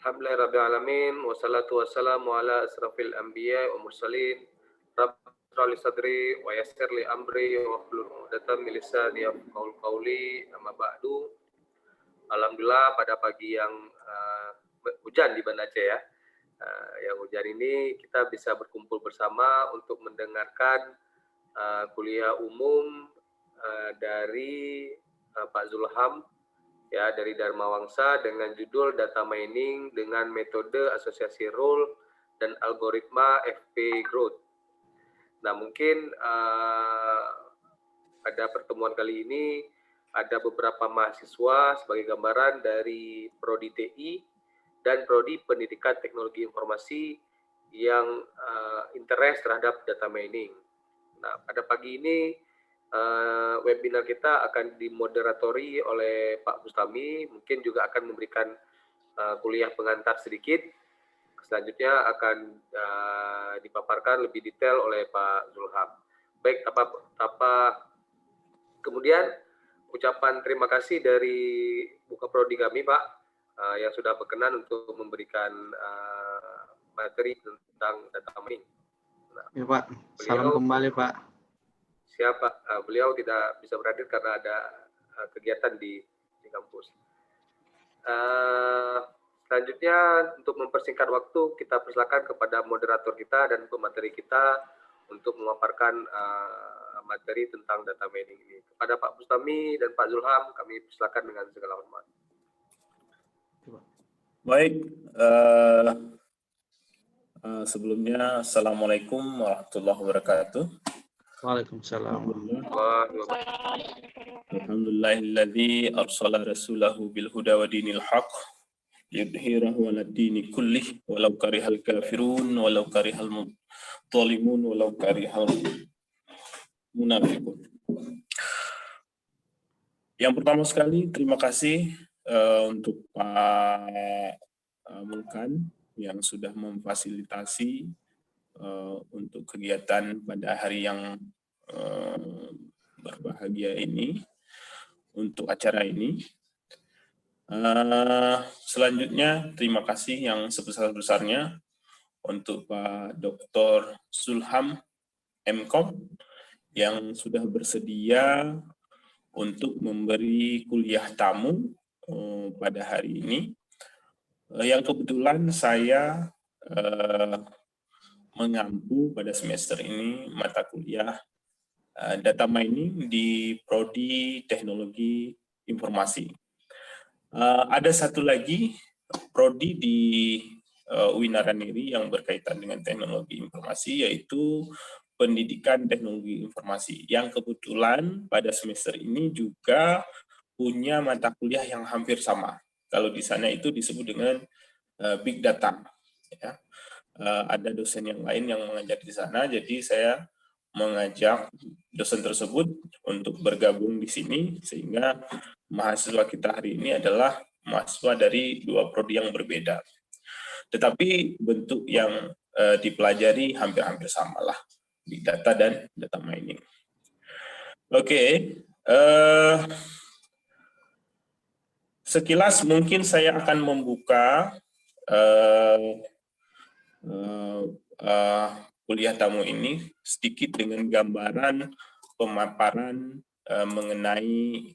Alhamdulillahirrabbilalamin. Wassalatu wassalamu ala asrafil anbiya wa mursalin. Rabbi sadri wa yassir li amri wa hlul 'uqdatam min lisani yafqahu qawli. Amma ba'du. Alhamdulillah pada pagi yang hujan di Banda Aceh ya. Yang hujan ini kita bisa berkumpul bersama untuk mendengarkan kuliah umum dari Pak Zulham ya, dari Dharma Wangsa dengan judul Data Mining dengan metode asosiasi rule dan algoritma FP Growth. Nah, mungkin pada pertemuan kali ini ada beberapa mahasiswa sebagai gambaran dari Prodi TI dan Prodi Pendidikan Teknologi Informasi yang interest terhadap data mining. Nah, pada pagi ini webinar kita akan dimoderatori oleh Pak Bustami, mungkin juga akan memberikan kuliah pengantar sedikit. Selanjutnya akan dipaparkan lebih detail oleh Pak Zulham. Baik, kemudian ucapan terima kasih dari Buka Prodi kami, Pak, yang sudah berkenan untuk memberikan materi tentang data mining. Nah, ya Pak, salam kembali Pak. Siapa? Beliau tidak bisa berhadir karena ada kegiatan di kampus. Selanjutnya untuk mempersingkat waktu, kita persilakan kepada moderator kita dan pemateri kita untuk memaparkan materi tentang data mining ini. Kepada Pak Bustami dan Pak Zulham, kami persilakan dengan segala hormat. Baik, sebelumnya Assalamualaikum warahmatullahi wabarakatuh. Waalaikumsalam. Alhamdulillahilladzi arsala rasulahu bil huda wa dinil haqq yudhhirahu 'alad dini kullih walau karihal kafirun walau karihal zalimun walau karihal munafiqun. Yang pertama sekali terima kasih untuk Pak Mulkan yang sudah memfasilitasi untuk kegiatan pada hari yang berbahagia ini, untuk acara ini. Selanjutnya terima kasih yang sebesar-besarnya untuk Pak Dr. Zulham MKom yang sudah bersedia untuk memberi kuliah tamu pada hari ini. Yang kebetulan saya mengampu pada semester ini mata kuliah data mining di Prodi Teknologi Informasi. Ada satu lagi prodi di UIN Naraniri yang berkaitan dengan teknologi informasi, yaitu Pendidikan Teknologi Informasi, yang kebetulan pada semester ini juga punya mata kuliah yang hampir sama. Kalau di sana itu disebut dengan Big Data. Ya. Ada dosen yang lain yang mengajar di sana, jadi saya mengajak dosen tersebut untuk bergabung di sini, sehingga mahasiswa kita hari ini adalah mahasiswa dari dua prodi yang berbeda. Tetapi bentuk yang dipelajari hampir-hampir sama lah, Big Data dan Data Mining. Oke, sekilas mungkin saya akan membuka kuliah tamu ini sedikit dengan gambaran pemaparan mengenai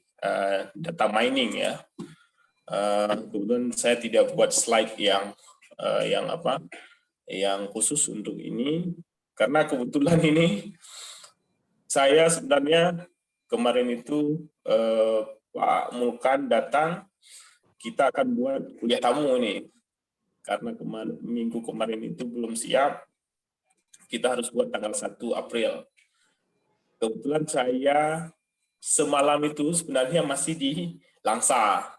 data mining ya. Kemudian saya tidak buat slide yang khusus untuk ini karena kebetulan ini saya sebenarnya kemarin itu Pak Mulkan datang, kita akan buat kuliah tamu ini. Karena minggu kemarin itu belum siap, kita harus buat tanggal 1 April. Kebetulan saya semalam itu sebenarnya masih di Langsa,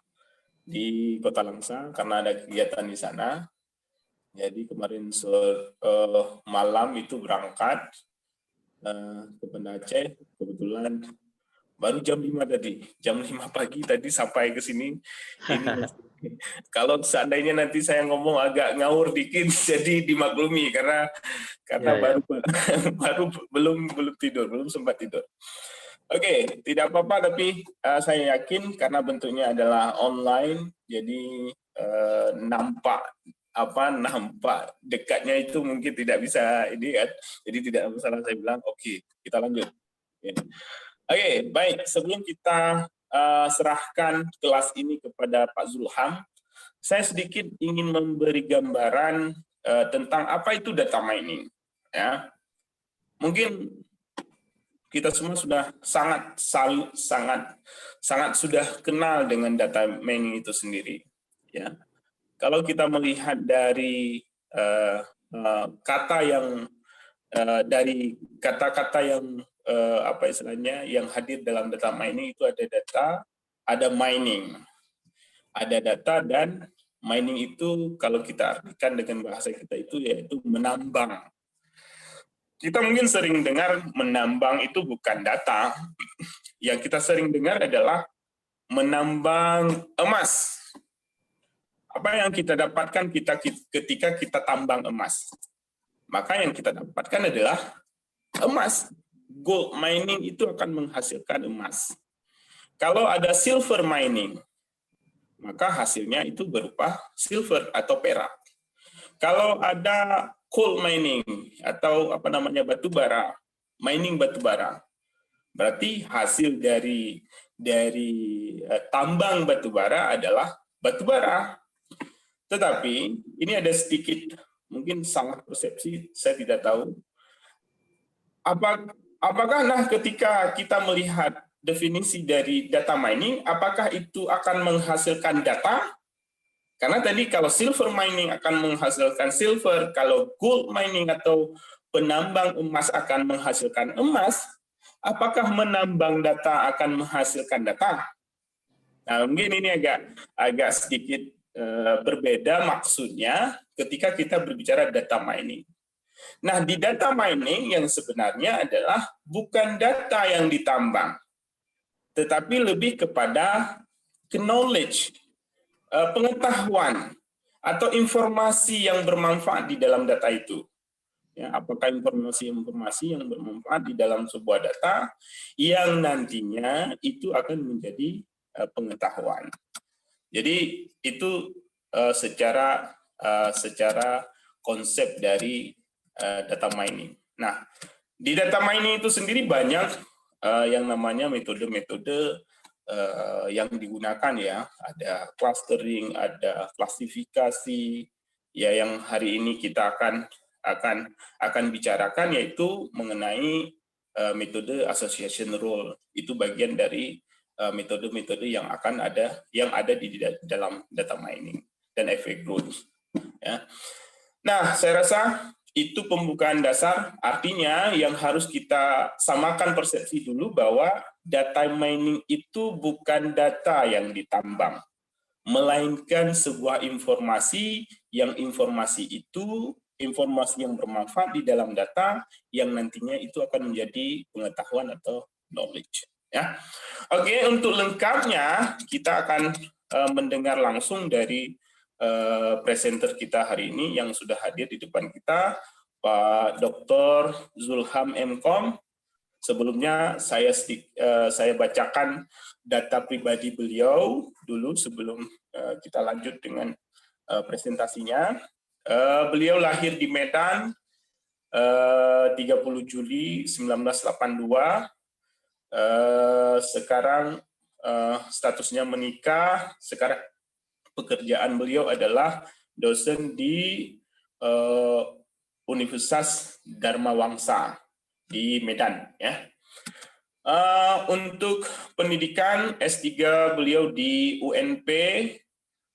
di Kota Langsa, karena ada kegiatan di sana. Jadi kemarin malam itu berangkat ke Banda Aceh, kebetulan baru jam 5 tadi, jam 5 pagi tadi sampai ke sini. Kalau seandainya nanti saya ngomong agak ngawur dikit, jadi dimaklumi karena baru belum tidur, belum sempat tidur. Oke, tidak apa-apa, tapi saya yakin karena bentuknya adalah online, jadi nampak dekatnya itu mungkin tidak bisa ini kan, jadi tidak masalah. Saya bilang oke, kita lanjut. Oke, baik. Sebelum kita serahkan kelas ini kepada Pak Zulham, saya sedikit ingin memberi gambaran tentang apa itu data mining. Ya, mungkin kita semua sudah sangat sudah kenal dengan data mining itu sendiri. Ya, kalau kita melihat dari kata yang dari kata-kata yang apa istilahnya yang hadir dalam data mining itu ada data, ada mining, ada data, dan mining itu kalau kita artikan dengan bahasa kita itu yaitu menambang. Kita mungkin sering dengar menambang itu bukan data. Yang kita sering dengar adalah menambang emas. Apa yang kita dapatkan ketika kita tambang emas? Maka yang kita dapatkan adalah emas. Gold mining itu akan menghasilkan emas. Kalau ada silver mining, maka hasilnya itu berupa silver atau perak. Kalau ada coal mining atau apa namanya batu bara, mining batu bara, berarti hasil dari tambang batu bara adalah batu bara. Tetapi ini ada sedikit mungkin salah persepsi, saya tidak tahu. Apakah ketika kita melihat definisi dari data mining, apakah itu akan menghasilkan data? Karena tadi kalau silver mining akan menghasilkan silver, kalau gold mining atau penambang emas akan menghasilkan emas, apakah menambang data akan menghasilkan data? Nah, mungkin ini agak sedikit berbeda maksudnya ketika kita berbicara data mining. Nah, di data mining yang sebenarnya adalah bukan data yang ditambang, tetapi lebih kepada knowledge, pengetahuan, atau informasi yang bermanfaat di dalam data itu. Ya, apakah informasi yang bermanfaat di dalam sebuah data yang nantinya itu akan menjadi pengetahuan. Jadi itu secara konsep dari data mining. Nah, di data mining itu sendiri banyak yang namanya metode-metode yang digunakan ya. Ada clustering, ada klasifikasi, ya yang hari ini kita akan bicarakan yaitu mengenai metode association rule. Itu bagian dari metode-metode yang ada di dalam data mining dan efek growth. Ya. Nah, saya rasa itu pembukaan dasar, artinya yang harus kita samakan persepsi dulu bahwa data mining itu bukan data yang ditambang, melainkan sebuah informasi yang bermanfaat di dalam data yang nantinya itu akan menjadi pengetahuan atau knowledge. Ya, oke. Untuk lengkapnya kita akan mendengar langsung dari presenter kita hari ini yang sudah hadir di depan kita, Pak Dr. Zulham M.Com. Sebelumnya saya bacakan data pribadi beliau dulu sebelum kita lanjut dengan presentasinya. Beliau lahir di Medan 30 Juli 1982. Sekarang statusnya menikah. Sekarang pekerjaan beliau adalah dosen di Universitas Dharma Wangsa di Medan. Ya. Untuk pendidikan S3 beliau di UNP,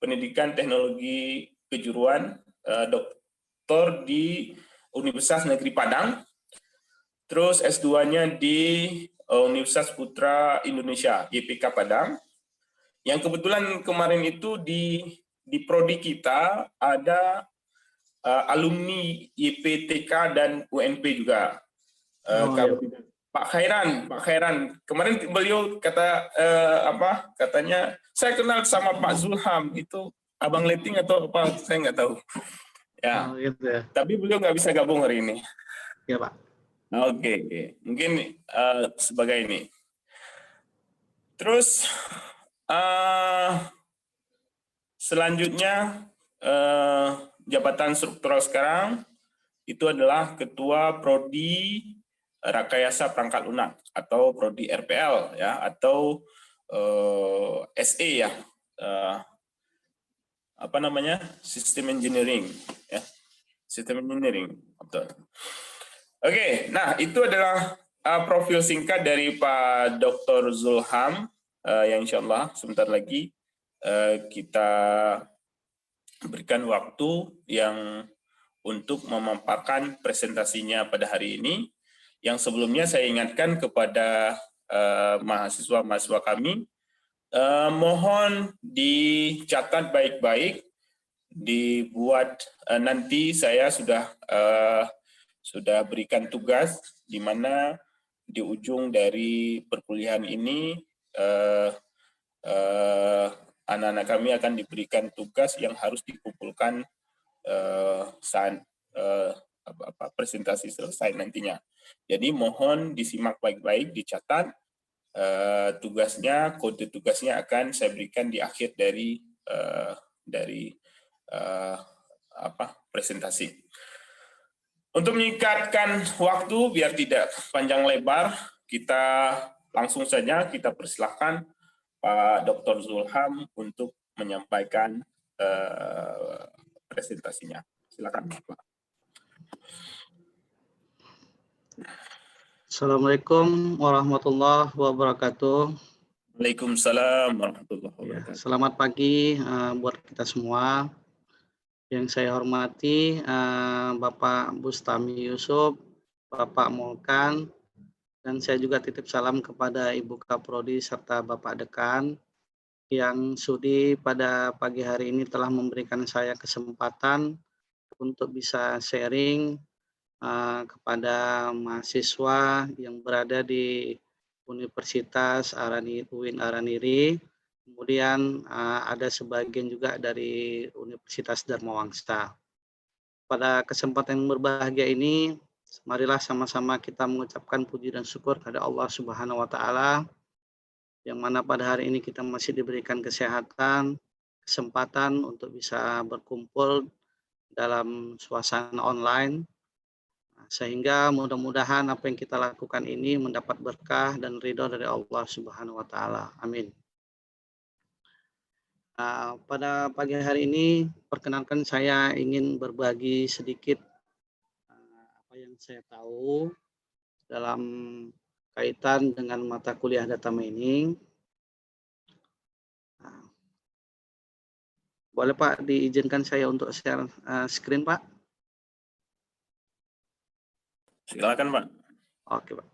pendidikan teknologi kejuruan, doktor di Universitas Negeri Padang. Terus S2-nya di Universitas Putra Indonesia, YPK Padang. Yang kebetulan kemarin itu di prodi kita ada alumni YPTK dan UNP juga. Kalau Pak Khairan, kemarin beliau katanya saya kenal sama Pak Zulham, itu Abang Leting atau apa, saya nggak tahu. Ya. Gitu ya. Tapi beliau nggak bisa gabung hari ini. Ya, Pak. Oke. Mungkin sebagai ini. Terus Selanjutnya, jabatan struktural sekarang itu adalah Ketua Prodi Rakayasa Perangkat Lunak atau Prodi RPL ya, atau SE ya, apa namanya, Sistem Engineering ya, Sistem Engineering. Betul. Oke, nah itu adalah profil singkat dari Pak Dr. Zulham yang insya Allah sebentar lagi kita berikan waktu yang untuk memaparkan presentasinya pada hari ini. Yang sebelumnya saya ingatkan kepada mahasiswa-mahasiswa kami, mohon dicatat baik-baik, dibuat, nanti saya sudah berikan tugas di mana di ujung dari perkuliahan ini anak-anak kami akan diberikan tugas yang harus dikumpulkan saat presentasi selesai nantinya. Jadi mohon disimak baik-baik, dicatat tugasnya, kode tugasnya akan saya berikan di akhir dari presentasi. Untuk menyingkatkan waktu biar tidak panjang lebar, kita langsung saja kita persilahkan Pak Dr. Zulham untuk menyampaikan presentasinya. Silakan, Pak. Assalamualaikum warahmatullahi wabarakatuh. Waalaikumsalam warahmatullahi wabarakatuh. Selamat pagi buat kita semua. Yang saya hormati Bapak Bustami Yusuf, Bapak Molkan, dan saya juga titip salam kepada Ibu Kaprodi serta Bapak Dekan yang sudi pada pagi hari ini telah memberikan saya kesempatan untuk bisa sharing kepada mahasiswa yang berada di Universitas UIN Araniri, kemudian ada sebagian juga dari Universitas Dharma Wangsa. Pada kesempatan yang berbahagia ini, marilah sama-sama kita mengucapkan puji dan syukur kepada Allah Subhanahu wa Ta'ala, yang mana pada hari ini kita masih diberikan kesehatan, kesempatan untuk bisa berkumpul dalam suasana online, sehingga mudah-mudahan apa yang kita lakukan ini mendapat berkah dan ridho dari Allah Subhanahu wa Ta'ala. Amin. Pada pagi hari ini, perkenankan saya ingin berbagi sedikit apa yang saya tahu dalam kaitan dengan mata kuliah data mining. Boleh Pak diizinkan saya untuk share screen Pak? Silakan, Pak. Oke, Pak.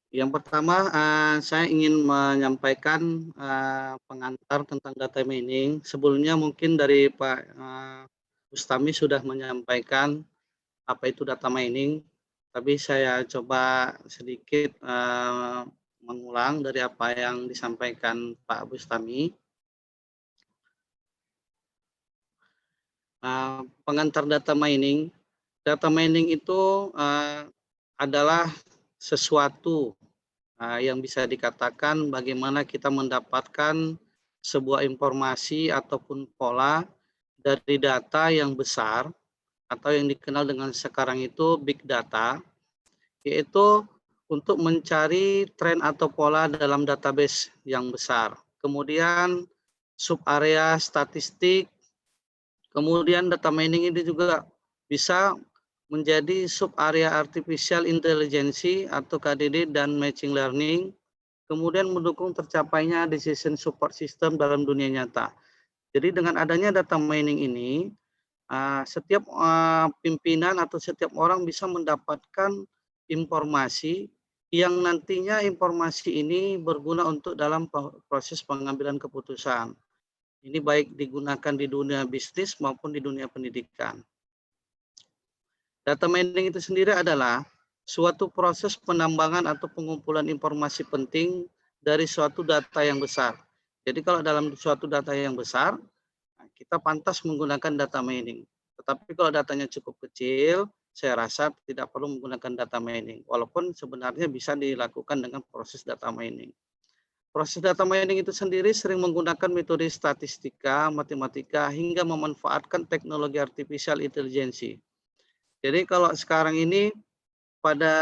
Yang pertama, saya ingin menyampaikan pengantar tentang data mining. Sebelumnya mungkin dari Pak Bustami sudah menyampaikan apa itu data mining, tapi saya coba sedikit mengulang dari apa yang disampaikan Pak Bustami. Pengantar data mining itu adalah sesuatu yang bisa dikatakan bagaimana kita mendapatkan sebuah informasi ataupun pola dari data yang besar atau yang dikenal dengan sekarang itu big data, yaitu untuk mencari tren atau pola dalam database yang besar. Kemudian subarea statistik, kemudian data mining ini juga bisa menjadi sub-area artificial intelligence atau KDD dan machine learning, kemudian mendukung tercapainya decision support system dalam dunia nyata. Jadi dengan adanya data mining ini, setiap pimpinan atau setiap orang bisa mendapatkan informasi yang nantinya informasi ini berguna untuk dalam proses pengambilan keputusan. Ini baik digunakan di dunia bisnis maupun di dunia pendidikan. Data mining itu sendiri adalah suatu proses penambangan atau pengumpulan informasi penting dari suatu data yang besar. Jadi kalau dalam suatu data yang besar, kita pantas menggunakan data mining. Tetapi kalau datanya cukup kecil, saya rasa tidak perlu menggunakan data mining, walaupun sebenarnya bisa dilakukan dengan proses data mining. Proses data mining itu sendiri sering menggunakan metode statistika, matematika, hingga memanfaatkan teknologi artificial intelligence. Jadi kalau sekarang ini pada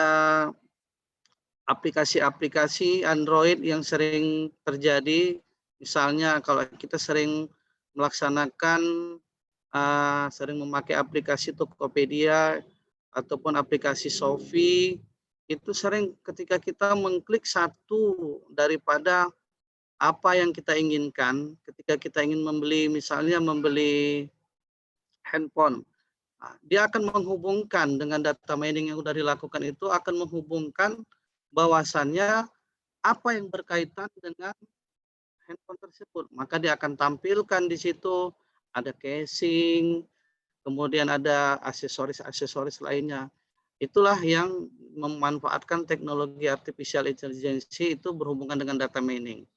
aplikasi-aplikasi Android yang sering terjadi, misalnya kalau kita sering melaksanakan, sering memakai aplikasi Tokopedia ataupun aplikasi Shopee, itu sering ketika kita mengklik satu daripada apa yang kita inginkan, ketika kita ingin membeli, misalnya membeli handphone, dia akan menghubungkan dengan data mining yang sudah dilakukan itu, akan menghubungkan bahwasannya apa yang berkaitan dengan handphone tersebut. Maka dia akan tampilkan di situ ada casing, kemudian ada aksesoris-aksesoris lainnya. Itulah yang memanfaatkan teknologi artificial intelligence itu berhubungan dengan data mining.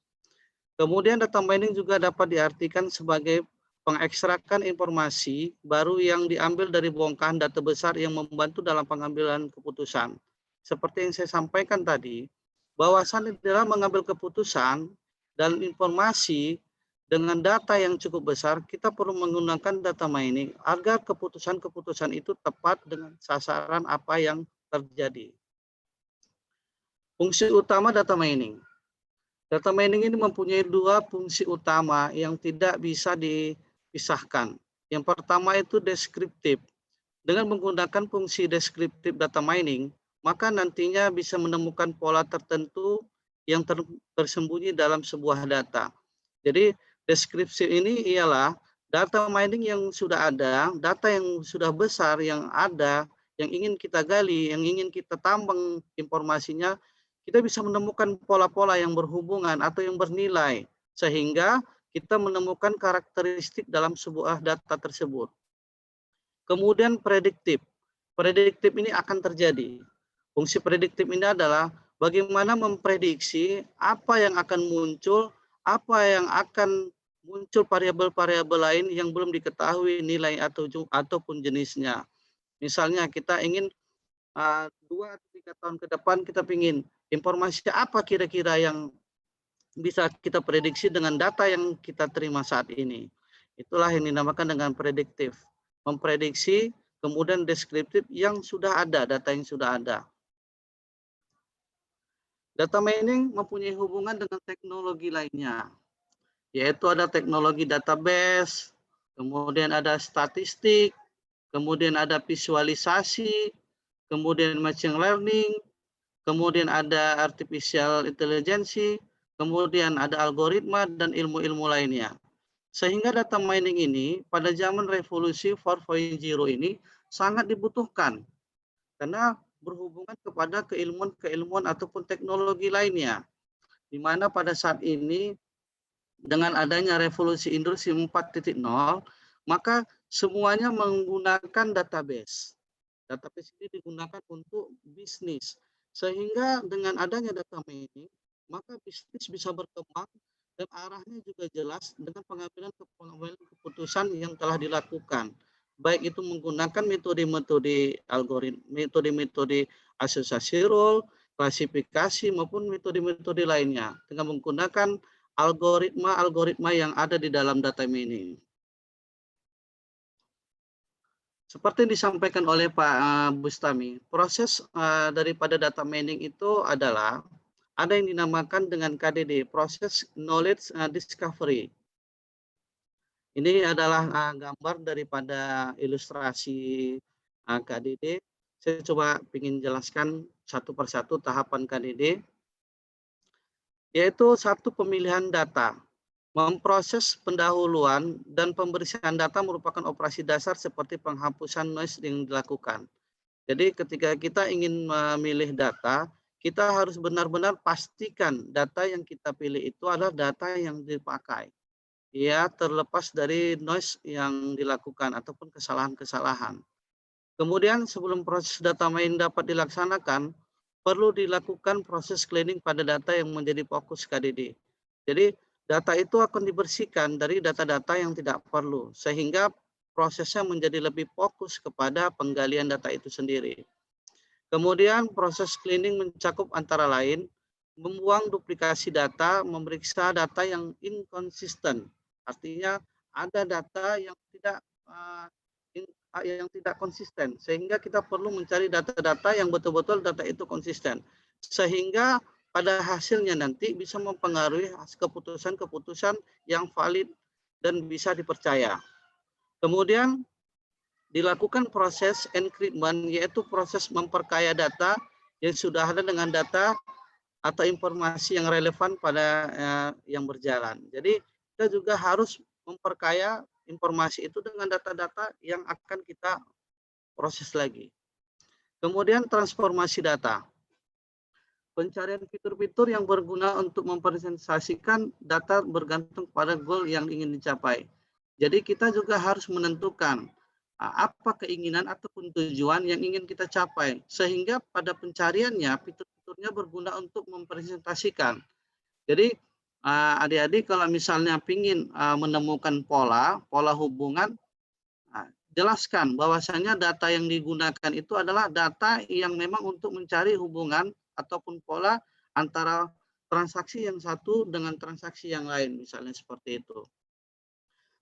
Kemudian data mining juga dapat diartikan sebagai pengekstrakan informasi baru yang diambil dari bongkahan data besar yang membantu dalam pengambilan keputusan. Seperti yang saya sampaikan tadi, bahwasannya dalam mengambil keputusan dan informasi dengan data yang cukup besar, kita perlu menggunakan data mining agar keputusan-keputusan itu tepat dengan sasaran apa yang terjadi. Fungsi utama data mining. Data mining ini mempunyai dua fungsi utama yang tidak bisa dipisahkan. Yang pertama itu deskriptif. Dengan menggunakan fungsi deskriptif data mining, maka nantinya bisa menemukan pola tertentu yang tersembunyi dalam sebuah data. Jadi deskripsi ini ialah data mining yang sudah ada, data yang sudah besar yang ada, yang ingin kita gali, yang ingin kita tambang informasinya, kita bisa menemukan pola-pola yang berhubungan atau yang bernilai, sehingga kita menemukan karakteristik dalam sebuah data tersebut. Kemudian prediktif. Prediktif ini akan terjadi. Fungsi prediktif ini adalah bagaimana memprediksi apa yang akan muncul, apa yang akan muncul variabel-variabel lain yang belum diketahui nilai ataupun jenisnya. Misalnya kita ingin 2-3 tahun ke depan kita ingin informasi apa kira-kira yang bisa kita prediksi dengan data yang kita terima saat ini. Itulah yang dinamakan dengan prediktif. Memprediksi, kemudian deskriptif yang sudah ada, data yang sudah ada. Data mining mempunyai hubungan dengan teknologi lainnya, yaitu ada teknologi database, kemudian ada statistik, kemudian ada visualisasi, kemudian machine learning, kemudian ada artificial intelligence, kemudian ada algoritma dan ilmu-ilmu lainnya. Sehingga data mining ini pada zaman revolusi 4.0 ini sangat dibutuhkan karena berhubungan kepada keilmuan ataupun teknologi lainnya. Di mana pada saat ini dengan adanya revolusi industri 4.0, maka semuanya menggunakan database. Database ini digunakan untuk bisnis. Sehingga dengan adanya data mining, maka bisnis bisa berkembang dan arahnya juga jelas dengan pengambilan keputusan yang telah dilakukan. Baik itu menggunakan metode-metode algoritma, metode-metode asosiasi role, klasifikasi maupun metode-metode lainnya dengan menggunakan algoritma-algoritma yang ada di dalam data mining. Seperti yang disampaikan oleh Pak Bustami, proses daripada data mining itu adalah ada yang dinamakan dengan KDD, proses knowledge discovery. Ini adalah gambar daripada ilustrasi KDD. Saya coba ingin jelaskan satu persatu tahapan KDD, yaitu satu pemilihan data. Memproses pendahuluan dan pembersihan data merupakan operasi dasar seperti penghapusan noise yang dilakukan. Jadi ketika kita ingin memilih data, kita harus benar-benar pastikan data yang kita pilih itu adalah data yang dipakai. Ya, terlepas dari noise yang dilakukan ataupun kesalahan-kesalahan. Kemudian sebelum proses data mining dapat dilaksanakan, perlu dilakukan proses cleaning pada data yang menjadi fokus KDD. Jadi data itu akan dibersihkan dari data-data yang tidak perlu, sehingga prosesnya menjadi lebih fokus kepada penggalian data itu sendiri. Kemudian proses cleaning mencakup antara lain membuang duplikasi data, memeriksa data yang inkonsisten. Artinya ada data yang tidak konsisten, sehingga kita perlu mencari data-data yang betul-betul data itu konsisten, sehingga pada hasilnya nanti bisa mempengaruhi keputusan-keputusan yang valid dan bisa dipercaya. Kemudian dilakukan proses encryptment, yaitu proses memperkaya data yang sudah ada dengan data atau informasi yang relevan pada yang berjalan. Jadi kita juga harus memperkaya informasi itu dengan data-data yang akan kita proses lagi. Kemudian transformasi data. Pencarian fitur-fitur yang berguna untuk mempresentasikan data bergantung pada goal yang ingin dicapai. Jadi kita juga harus menentukan apa keinginan ataupun tujuan yang ingin kita capai, sehingga pada pencariannya fitur-fiturnya berguna untuk mempresentasikan. Jadi adik-adik kalau misalnya ingin menemukan pola hubungan, jelaskan bahwasanya data yang digunakan itu adalah data yang memang untuk mencari hubungan ataupun pola antara transaksi yang satu dengan transaksi yang lain, misalnya seperti itu.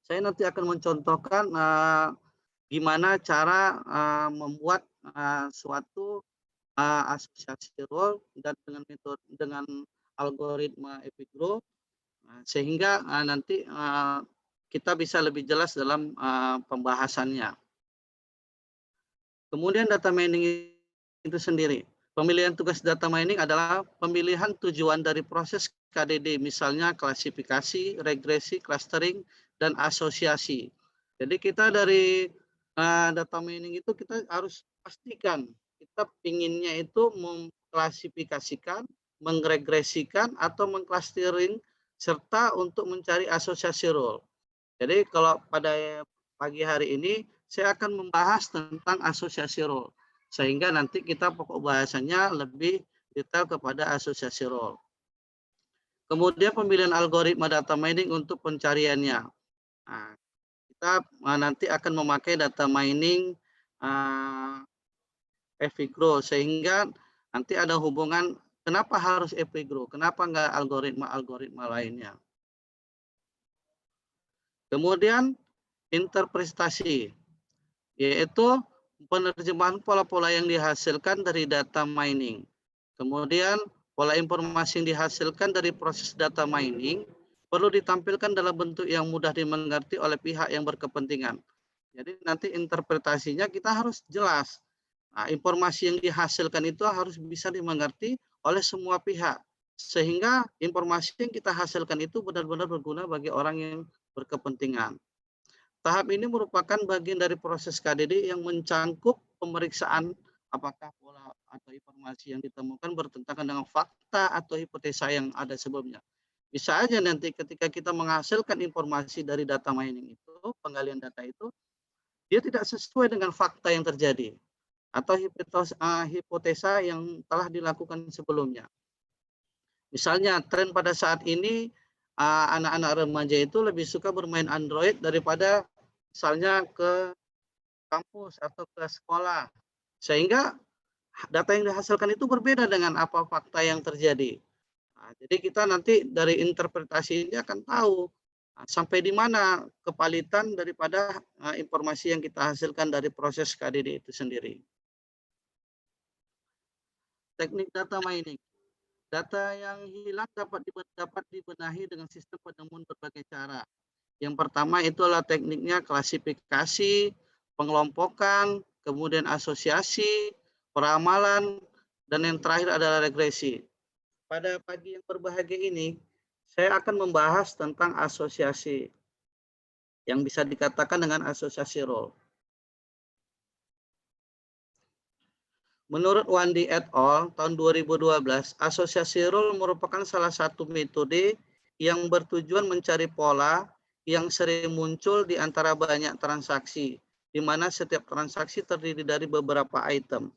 Saya nanti akan mencontohkan gimana cara membuat suatu asosiasi role dan dengan algoritma Epicgrow, sehingga nanti kita bisa lebih jelas dalam pembahasannya. Kemudian data mining itu sendiri. Pemilihan tugas data mining adalah pemilihan tujuan dari proses KDD, misalnya klasifikasi, regresi, clustering, dan asosiasi. Jadi kita dari data mining itu kita harus pastikan kita pinginnya itu mengklasifikasikan, mengregresikan, atau mengclustering, serta untuk mencari asosiasi role. Jadi kalau pada pagi hari ini saya akan membahas tentang asosiasi role, sehingga nanti kita pokok bahasanya lebih detail kepada asosiasi role. Kemudian pemilihan algoritma data mining untuk pencariannya. Nah, kita nanti akan memakai data mining Epicgrow, sehingga nanti ada hubungan kenapa harus Epicgrow, kenapa enggak algoritma lainnya. Kemudian interpretasi, yaitu penerjemahan pola-pola yang dihasilkan dari data mining. Kemudian pola informasi yang dihasilkan dari proses data mining perlu ditampilkan dalam bentuk yang mudah dimengerti oleh pihak yang berkepentingan. Jadi nanti interpretasinya kita harus jelas. Nah, informasi yang dihasilkan itu harus bisa dimengerti oleh semua pihak, sehingga informasi yang kita hasilkan itu benar-benar berguna bagi orang yang berkepentingan. Tahap ini merupakan bagian dari proses KDD yang mencangkup pemeriksaan apakah pola atau informasi yang ditemukan bertentangan dengan fakta atau hipotesa yang ada sebelumnya. Bisa aja nanti ketika kita menghasilkan informasi dari data mining itu, penggalian data itu, dia tidak sesuai dengan fakta yang terjadi atau hipotesa yang telah dilakukan sebelumnya. Misalnya tren pada saat ini anak-anak remaja itu lebih suka bermain Android daripada misalnya ke kampus atau ke sekolah, sehingga data yang dihasilkan itu berbeda dengan apa fakta yang terjadi. Nah, jadi kita nanti dari interpretasi ini akan tahu sampai di mana kevalitan daripada informasi yang kita hasilkan dari proses KDD itu sendiri. Teknik data mining. Data yang hilang dapat dibenahi dengan sistem penemuan berbagai cara. Yang pertama itulah tekniknya klasifikasi, pengelompokan, kemudian asosiasi, peramalan, dan yang terakhir adalah regresi. Pada pagi yang berbahagia ini, saya akan membahas tentang asosiasi, yang bisa dikatakan dengan asosiasi role. Menurut Wandi et al. Tahun 2012, asosiasi role merupakan salah satu metode yang bertujuan mencari pola yang sering muncul di antara banyak transaksi, di mana setiap transaksi terdiri dari beberapa item.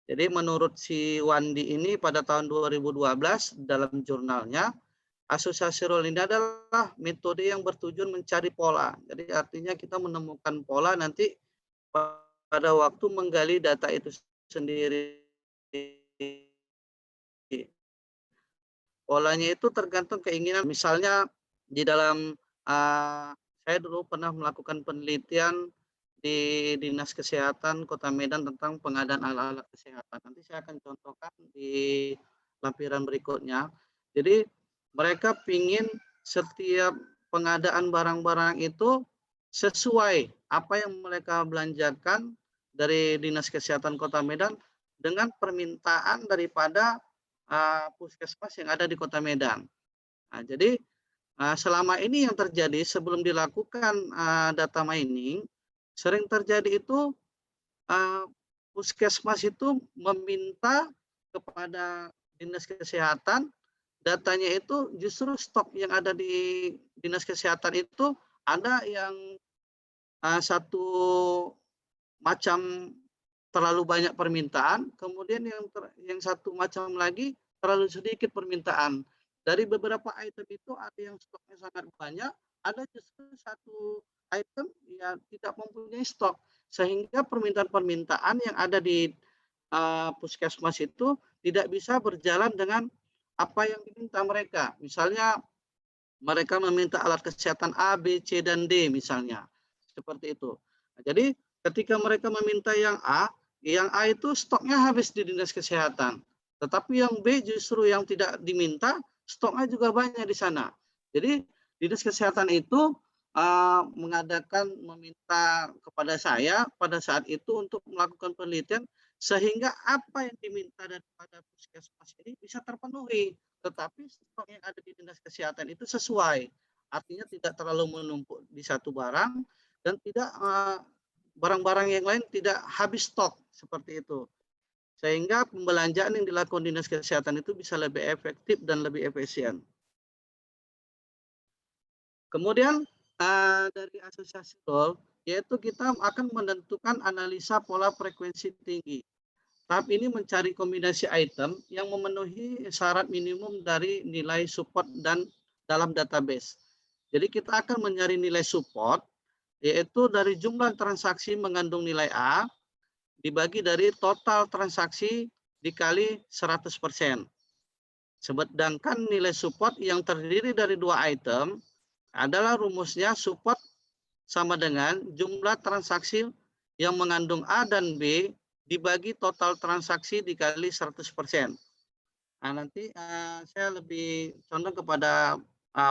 Jadi menurut si Wandi ini pada tahun 2012 dalam jurnalnya, asosiasi role ini adalah metode yang bertujuan mencari pola. Jadi artinya kita menemukan pola nanti pada waktu menggali data itu sendiri. Polanya itu tergantung keinginan. Misalnya di dalam saya dulu pernah melakukan penelitian di Dinas Kesehatan Kota Medan tentang pengadaan alat-alat kesehatan. Nanti saya akan contohkan di lampiran berikutnya. Jadi mereka ingin setiap pengadaan barang-barang itu sesuai apa yang mereka belanjakan dari Dinas Kesehatan Kota Medan dengan permintaan daripada puskesmas yang ada di Kota Medan. Nah, jadi selama ini yang terjadi sebelum dilakukan data mining, sering terjadi itu puskesmas itu meminta kepada Dinas Kesehatan datanya itu justru stok yang ada di Dinas Kesehatan itu ada yang satu macam terlalu banyak permintaan, kemudian yang satu macam lagi terlalu sedikit permintaan. Dari beberapa item itu ada yang stoknya sangat banyak, ada justru satu item yang tidak mempunyai stok, sehingga permintaan-permintaan yang ada di puskesmas itu tidak bisa berjalan dengan apa yang diminta mereka. Misalnya mereka meminta alat kesehatan A, B, C, dan D misalnya, seperti itu. Nah, jadi ketika mereka meminta yang A itu stoknya habis di Dinas Kesehatan. Tetapi yang B justru yang tidak diminta, stoknya juga banyak di sana. Jadi Dinas Kesehatan itu meminta kepada saya pada saat itu untuk melakukan penelitian sehingga apa yang diminta daripada puskesmas ini bisa terpenuhi. Tetapi stok yang ada di Dinas Kesehatan itu sesuai. Artinya tidak terlalu menumpuk di satu barang dan tidak barang-barang yang lain tidak habis stok seperti itu. Sehingga pembelanjaan yang dilakukan Dinas Kesehatan itu bisa lebih efektif dan lebih efisien. Kemudian dari asosiasi role, yaitu kita akan menentukan analisa pola frekuensi tinggi. Tahap ini mencari kombinasi item yang memenuhi syarat minimum dari nilai support dan dalam database. Jadi kita akan mencari nilai support, yaitu dari jumlah transaksi mengandung nilai A, dibagi dari total transaksi dikali 100%. Sedangkan nilai support yang terdiri dari dua item adalah rumusnya support sama dengan jumlah transaksi yang mengandung A dan B dibagi total transaksi dikali 100%. Nah, nanti saya lebih condong kepada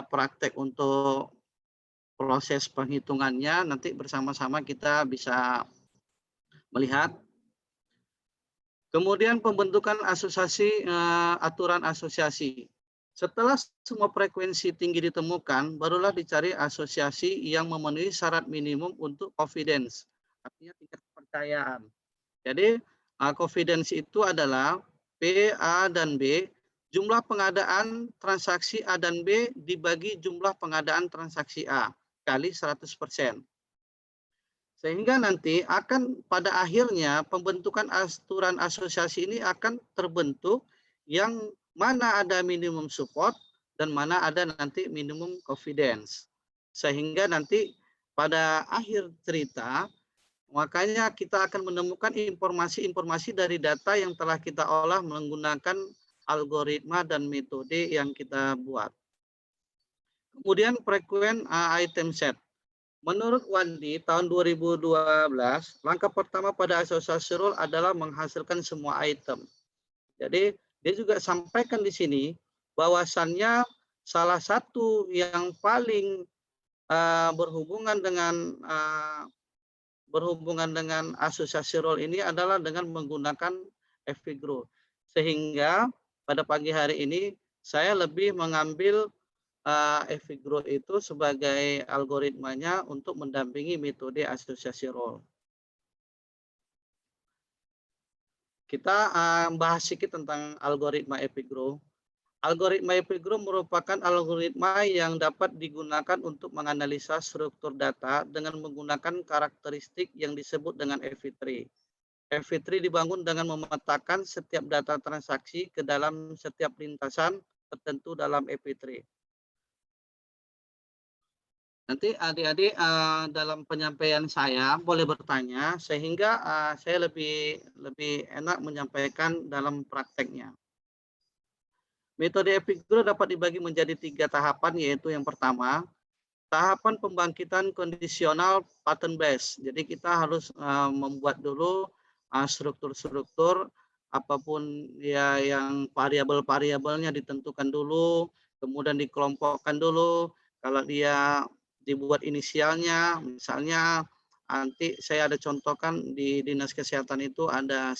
praktek untuk proses penghitungannya, nanti bersama-sama kita bisa melihat. Kemudian pembentukan asosiasi, aturan asosiasi. Setelah semua frekuensi tinggi ditemukan, barulah dicari asosiasi yang memenuhi syarat minimum untuk confidence, artinya tingkat kepercayaan. Jadi confidence itu adalah P, A, dan B, jumlah pengadaan transaksi A dan B dibagi jumlah pengadaan transaksi A kali 100%. Sehingga nanti akan pada akhirnya pembentukan aturan asosiasi ini akan terbentuk yang mana ada minimum support dan mana ada nanti minimum confidence. Sehingga nanti pada akhir cerita, makanya kita akan menemukan informasi-informasi dari data yang telah kita olah menggunakan algoritma dan metode yang kita buat. Kemudian frekuensi item set. Menurut Wandi, tahun 2012, langkah pertama pada asosiasi role adalah menghasilkan semua item. Jadi, dia juga sampaikan di sini bahwasannya salah satu yang paling berhubungan dengan asosiasi role ini adalah dengan menggunakan Figro. Sehingga pada pagi hari ini saya lebih mengambil Figro itu sebagai algoritmanya untuk mendampingi metode asosiasi role. Kita bahas sedikit tentang algoritma Figro. Algoritma Figro merupakan algoritma yang dapat digunakan untuk menganalisa struktur data dengan menggunakan karakteristik yang disebut dengan FV3. FV3 dibangun dengan memetakan setiap data transaksi ke dalam setiap lintasan tertentu dalam FV3. Nanti adik-adik dalam penyampaian saya boleh bertanya sehingga saya lebih enak menyampaikan dalam prakteknya. Metode Epicuro dapat dibagi menjadi 3 tahapan, yaitu yang pertama, tahapan pembangkitan kondisional pattern base. Jadi kita harus membuat dulu struktur-struktur apapun ya yang variabel-variabelnya ditentukan dulu, kemudian dikelompokkan dulu. Kalau dia dibuat inisialnya, misalnya nanti saya ada contohkan di Dinas Kesehatan itu ada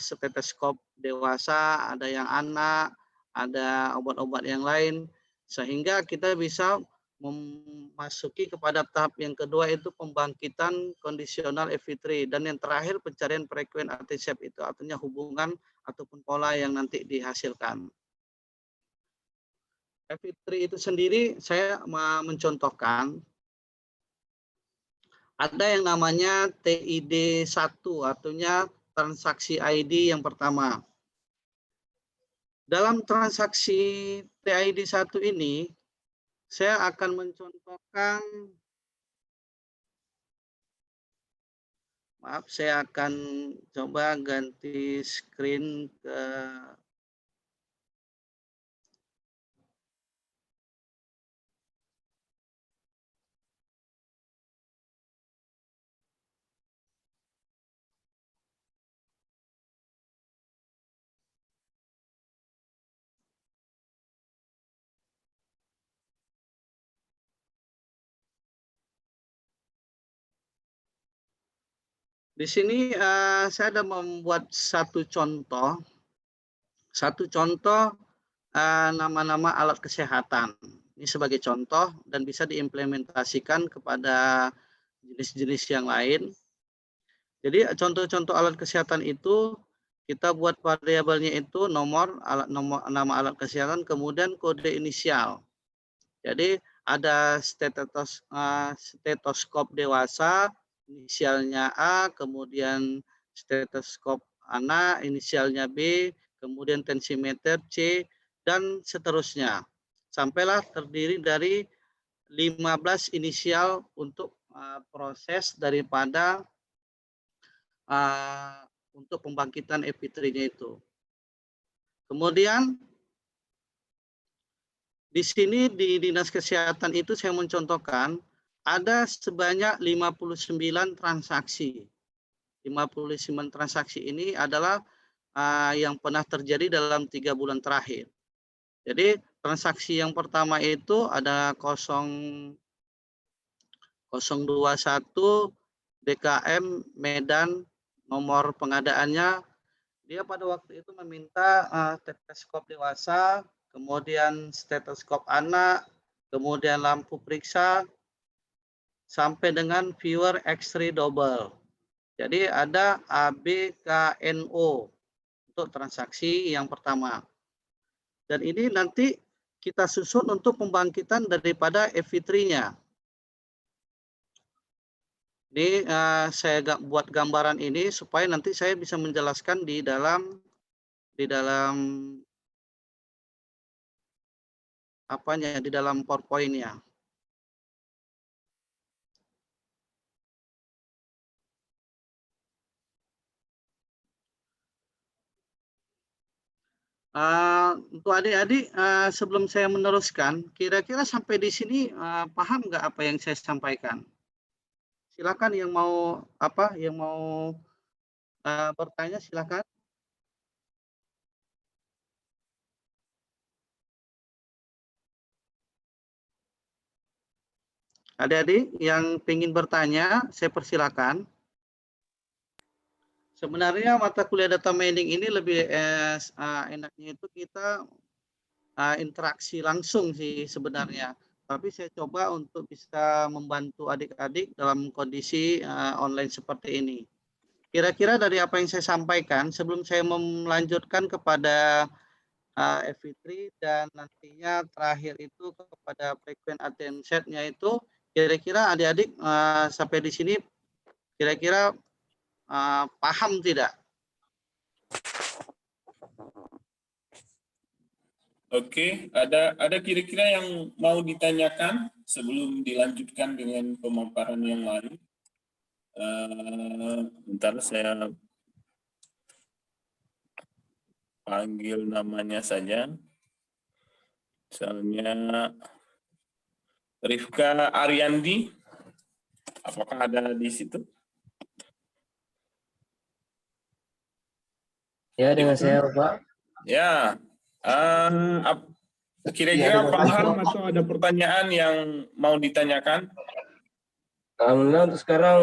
stetoskop dewasa, ada yang anak, ada obat-obat yang lain, sehingga kita bisa memasuki kepada tahap yang kedua itu pembangkitan kondisional EV3, dan yang terakhir pencarian frekuensi antisep, itu artinya hubungan ataupun pola yang nanti dihasilkan. EV3 itu sendiri saya mencontohkan ada yang namanya TID 1, artinya transaksi ID yang pertama. Dalam transaksi TID 1 ini, saya akan mencontohkan, maaf, saya akan coba ganti screen ke di sini. Saya ada membuat satu contoh nama-nama alat kesehatan. Ini sebagai contoh dan bisa diimplementasikan kepada jenis-jenis yang lain. Jadi contoh-contoh alat kesehatan itu kita buat variabelnya itu nama alat kesehatan, kemudian kode inisial. Jadi ada stetoskop dewasa, inisialnya A, kemudian stetoskop anak, inisialnya B, kemudian tensimeter C, dan seterusnya. Sampailah terdiri dari 15 inisial untuk proses daripada untuk pembangkitan EV3-nya itu. Kemudian di sini di Dinas Kesehatan itu saya mencontohkan ada sebanyak 59 transaksi. 59 transaksi ini adalah yang pernah terjadi dalam 3 bulan terakhir. Jadi transaksi yang pertama itu ada 021 DKM Medan, nomor pengadaannya. Dia pada waktu itu meminta stetoskop dewasa, kemudian stetoskop anak, kemudian lampu periksa, sampai dengan viewer X-ray double. Jadi ada ABKNO untuk transaksi yang pertama. Dan ini nanti kita susun untuk pembangkitan daripada EV3-nya. Ini saya buat gambaran ini supaya nanti saya bisa menjelaskan di dalam apanya, di dalam PowerPoint-nya. Untuk adik-adik, sebelum saya meneruskan, kira-kira sampai di sini paham nggak apa yang saya sampaikan? Silakan yang mau bertanya, silakan. Adik-adik yang ingin bertanya, saya persilakan. Sebenarnya mata kuliah data mining ini lebih enaknya itu kita interaksi langsung sih sebenarnya. Tapi saya coba untuk bisa membantu adik-adik dalam kondisi online seperti ini. Kira-kira dari apa yang saya sampaikan, sebelum saya melanjutkan kepada EV3 dan nantinya terakhir itu kepada frekuensi antisepnya itu, kira-kira adik-adik sampai di sini kira-kira paham tidak? Oke, ada kira-kira yang mau ditanyakan sebelum dilanjutkan dengan pemaparan yang lain? Bentar saya panggil namanya saja. Misalnya Rifka Ariandi, apakah ada di situ? Ya, dengan saya, Pak. Ya, kira-kira paham atau ada pertanyaan yang mau ditanyakan? Alhamdulillah untuk sekarang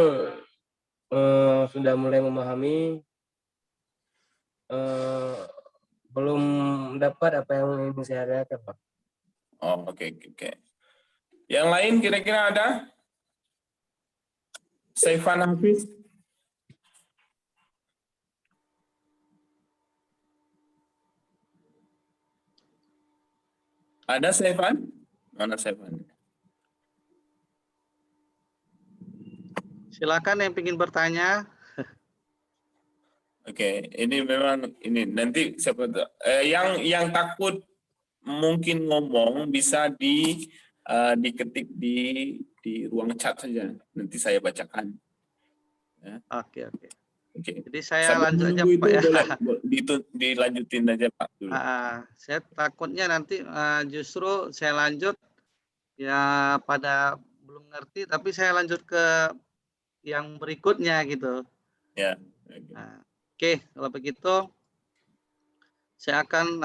sudah mulai memahami, belum dapat apa yang ingin saya tanyakan, Pak. Oh, oke. Yang lain kira-kira ada? Saifan Hafiz? Ada Saifan? Mana Saifan? Silakan yang ingin bertanya. Oke, ini memang ini nanti siapa yang takut mungkin ngomong bisa diketik di ruang chat saja. Nanti saya bacakan. Ya. Oke. Oke. Jadi saya Sambil lanjut aja menunggu Pak itu ya. boleh dilanjutin aja Pak dulu. Saya takutnya nanti justru saya lanjut ya pada belum ngerti, tapi saya lanjut ke yang berikutnya gitu. Ya. Oke, kalau begitu saya akan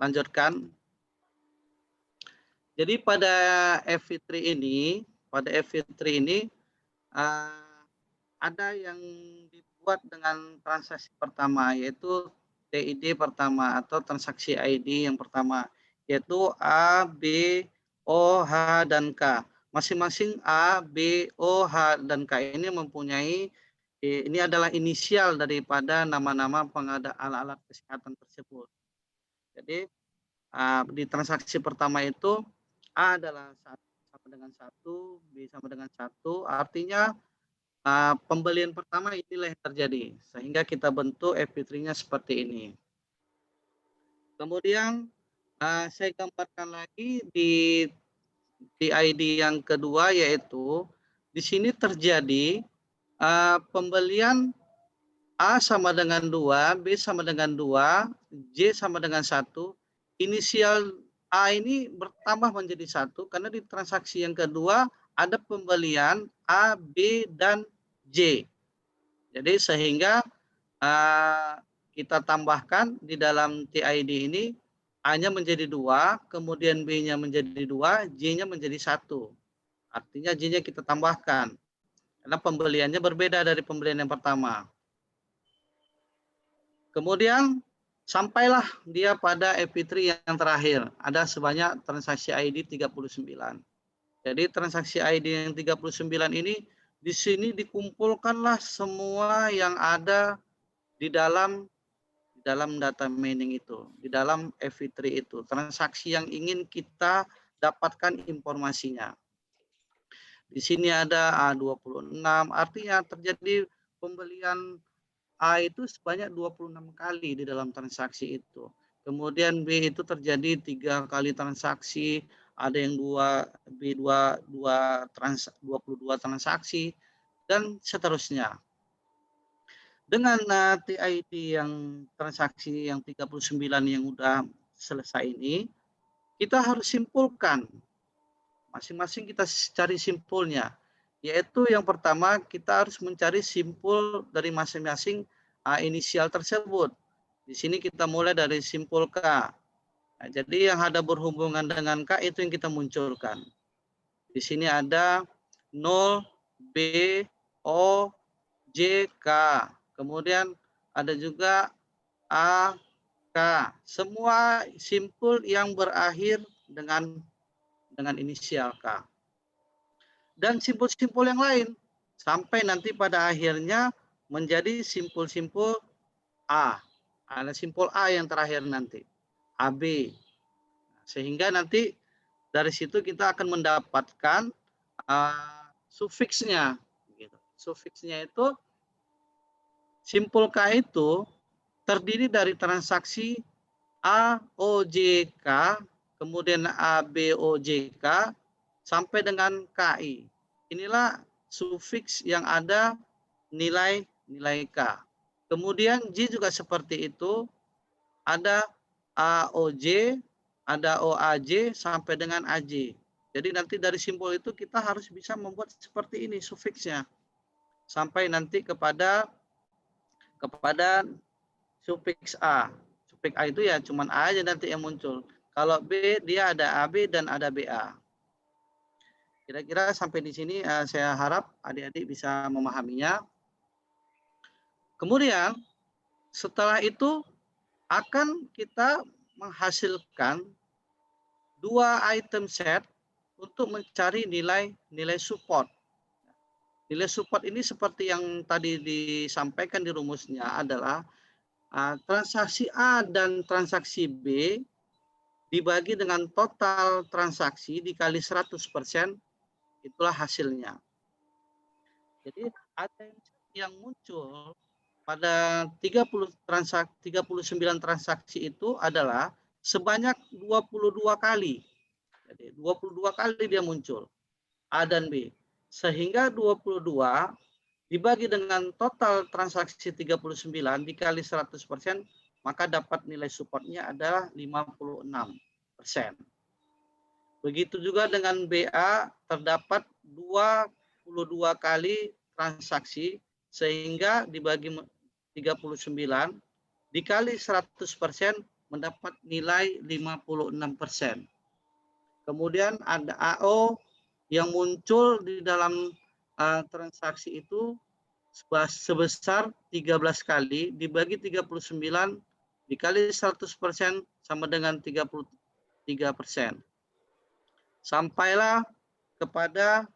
lanjutkan. Jadi pada FV3 ini, ada yang dibuat dengan transaksi pertama, yaitu TID pertama atau transaksi ID yang pertama, yaitu A, B, O, H, dan K. Masing-masing A, B, O, H, dan K ini mempunyai, ini adalah inisial daripada nama-nama pengadaan alat-alat kesehatan tersebut. Jadi di transaksi pertama itu A adalah sama dengan 1, B sama dengan 1, artinya pembelian pertama inilah yang terjadi, sehingga kita bentuk FV3-nya seperti ini. Kemudian saya gambarkan lagi di ID yang kedua, yaitu di sini terjadi pembelian A sama dengan 2, B sama dengan 2, J sama dengan 1. Inisial A ini bertambah menjadi 1 karena di transaksi yang kedua ada pembelian A, B, dan J. Jadi sehingga kita tambahkan di dalam TID ini A-nya menjadi 2, kemudian B-nya menjadi 2, J-nya menjadi 1. Artinya J-nya kita tambahkan karena pembeliannya berbeda dari pembelian yang pertama. Kemudian sampailah dia pada FV3 yang terakhir. Ada sebanyak transaksi ID 39. Jadi transaksi ID yang 39 ini di sini dikumpulkanlah semua yang ada di dalam data mining itu, di dalam FV3 itu, transaksi yang ingin kita dapatkan informasinya. Di sini ada A26, artinya terjadi pembelian A itu sebanyak 26 kali di dalam transaksi itu. Kemudian B itu terjadi 3 kali transaksi, ada yang 22 transaksi, dan seterusnya. Dengan TID yang transaksi yang 39 yang udah selesai ini, kita harus simpulkan. Masing-masing kita cari simpulnya. Yaitu yang pertama kita harus mencari simpul dari masing-masing inisial tersebut. Di sini kita mulai dari simpul K. Nah, jadi yang ada berhubungan dengan K itu yang kita munculkan. Di sini ada 0, B, O, J, K. Kemudian ada juga A, K. Semua simpul yang berakhir dengan inisial K. Dan simpul-simpul yang lain sampai nanti pada akhirnya menjadi simpul-simpul A. Ada simpul A yang terakhir nanti, AB. Sehingga nanti dari situ kita akan mendapatkan sufiksnya. Sufiksnya itu simpul K itu terdiri dari transaksi AOJK, kemudian ABOJK, sampai dengan KI. Inilah sufiks yang ada nilai K. Kemudian J juga seperti itu, ada AOJ, ada OAJ, sampai dengan AJ. Jadi nanti dari simbol itu kita harus bisa membuat seperti ini sufiksnya. Sampai nanti kepada sufiks A. Sufiks A itu ya cuman A aja nanti yang muncul. Kalau B dia ada AB dan ada BA. Kira-kira sampai di sini saya harap adik-adik bisa memahaminya. Kemudian setelah itu akan kita menghasilkan 2 item set untuk mencari nilai support. Nilai support ini seperti yang tadi disampaikan di rumusnya adalah transaksi A dan transaksi B dibagi dengan total transaksi dikali 100%, itulah hasilnya. Jadi item yang muncul pada 39 transaksi itu adalah sebanyak 22 kali. Jadi 22 kali dia muncul, A dan B. Sehingga 22 dibagi dengan total transaksi 39 dikali 100%, maka dapat nilai supportnya adalah 56%. Begitu juga dengan BA, terdapat 22 kali transaksi, sehingga dibagi 39 dikali 100% mendapat nilai 56%. Kemudian ada AO yang muncul di dalam transaksi itu sebesar 13 kali dibagi 39 dikali 100% sama dengan 33%. Sampailah kepada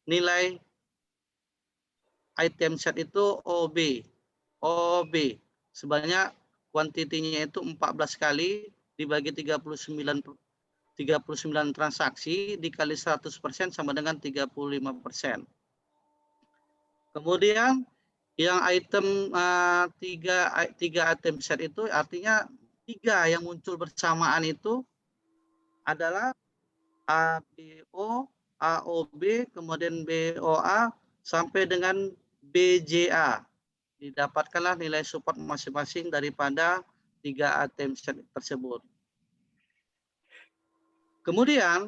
nilai item set itu OB. OB sebanyak kuantitinya itu 14 kali dibagi 39 transaksi dikali 100% sama dengan 35%. Kemudian yang item 3 item set itu artinya 3 yang muncul bersamaan itu adalah ABO, AOB, kemudian BOA sampai dengan BJA. Didapatkanlah nilai support masing-masing daripada 3 item set tersebut. Kemudian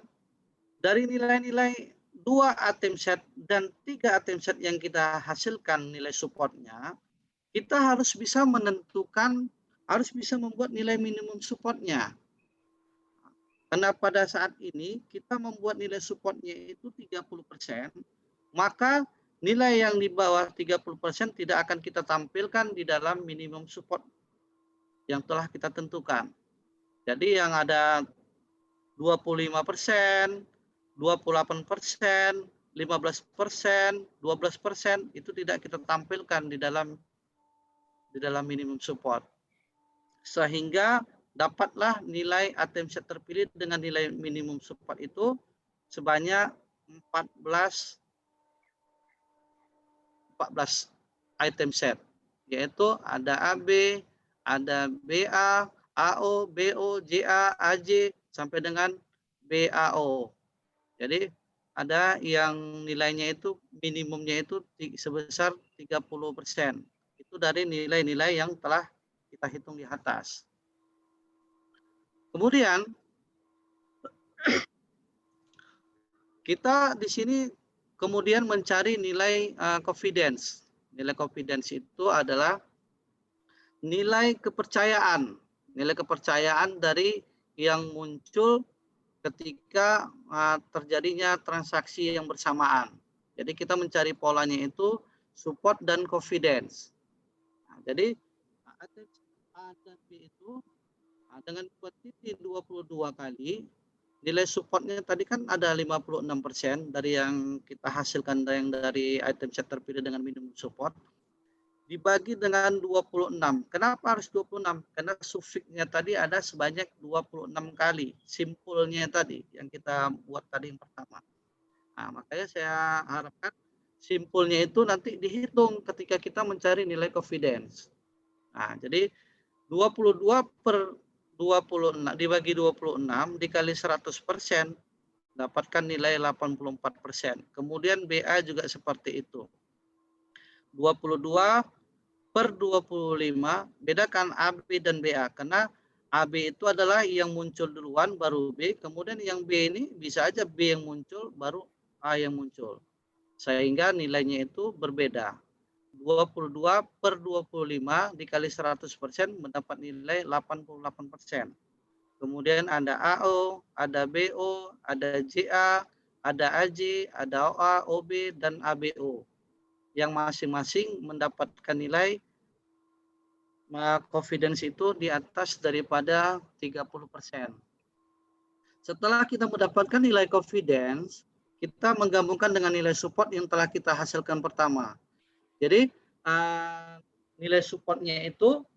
dari nilai-nilai 2 item set dan 3 item set yang kita hasilkan nilai supportnya, kita harus bisa menentukan, harus bisa membuat nilai minimum supportnya. Karena pada saat ini kita membuat nilai supportnya itu 30%, maka nilai yang di bawah 30% tidak akan kita tampilkan di dalam minimum support yang telah kita tentukan. Jadi yang ada 25%, 28%, 15%, 12% itu tidak kita tampilkan di dalam minimum support. Sehingga dapatlah nilai item set terpilih dengan nilai minimum support itu sebanyak 14 item set, yaitu ada AB, ada BA, AO, BO, JA, AJ sampai dengan BAO. Jadi ada yang nilainya itu minimumnya itu sebesar 30%. Itu dari nilai-nilai yang telah kita hitung di atas. Kemudian kita di sini kemudian mencari nilai confidence. Nilai confidence itu adalah nilai kepercayaan. Nilai kepercayaan dari yang muncul ketika terjadinya transaksi yang bersamaan. Jadi kita mencari polanya itu support dan confidence. Nah, jadi A dan B itu dengan kuantiti 22 kali, nilai supportnya tadi kan ada 56% dari yang kita hasilkan dari item set terpilih dengan minimum support, dibagi dengan 26. Kenapa harus 26? Karena sufiksnya tadi ada sebanyak 26 kali, simpulnya tadi yang kita buat tadi yang pertama. Nah, makanya saya harapkan simpulnya itu nanti dihitung ketika kita mencari nilai confidence. Nah, jadi 22 per 26 dibagi 26 dikali 100%, dapatkan nilai 84%. Kemudian BA juga seperti itu. 22 per 25, bedakan AB dan BA, karena AB itu adalah yang muncul duluan baru B, kemudian yang B ini bisa aja B yang muncul baru A yang muncul. Sehingga nilainya itu berbeda. 22 per 25 dikali 100% mendapat nilai 88%. Kemudian ada AO, ada BO, ada JA, ada AJ, ada OA, OB, dan ABO. Yang masing-masing mendapatkan nilai confidence itu di atas daripada 30%. Setelah kita mendapatkan nilai confidence, kita menggabungkan dengan nilai support yang telah kita hasilkan pertama. Jadi nilai supportnya itu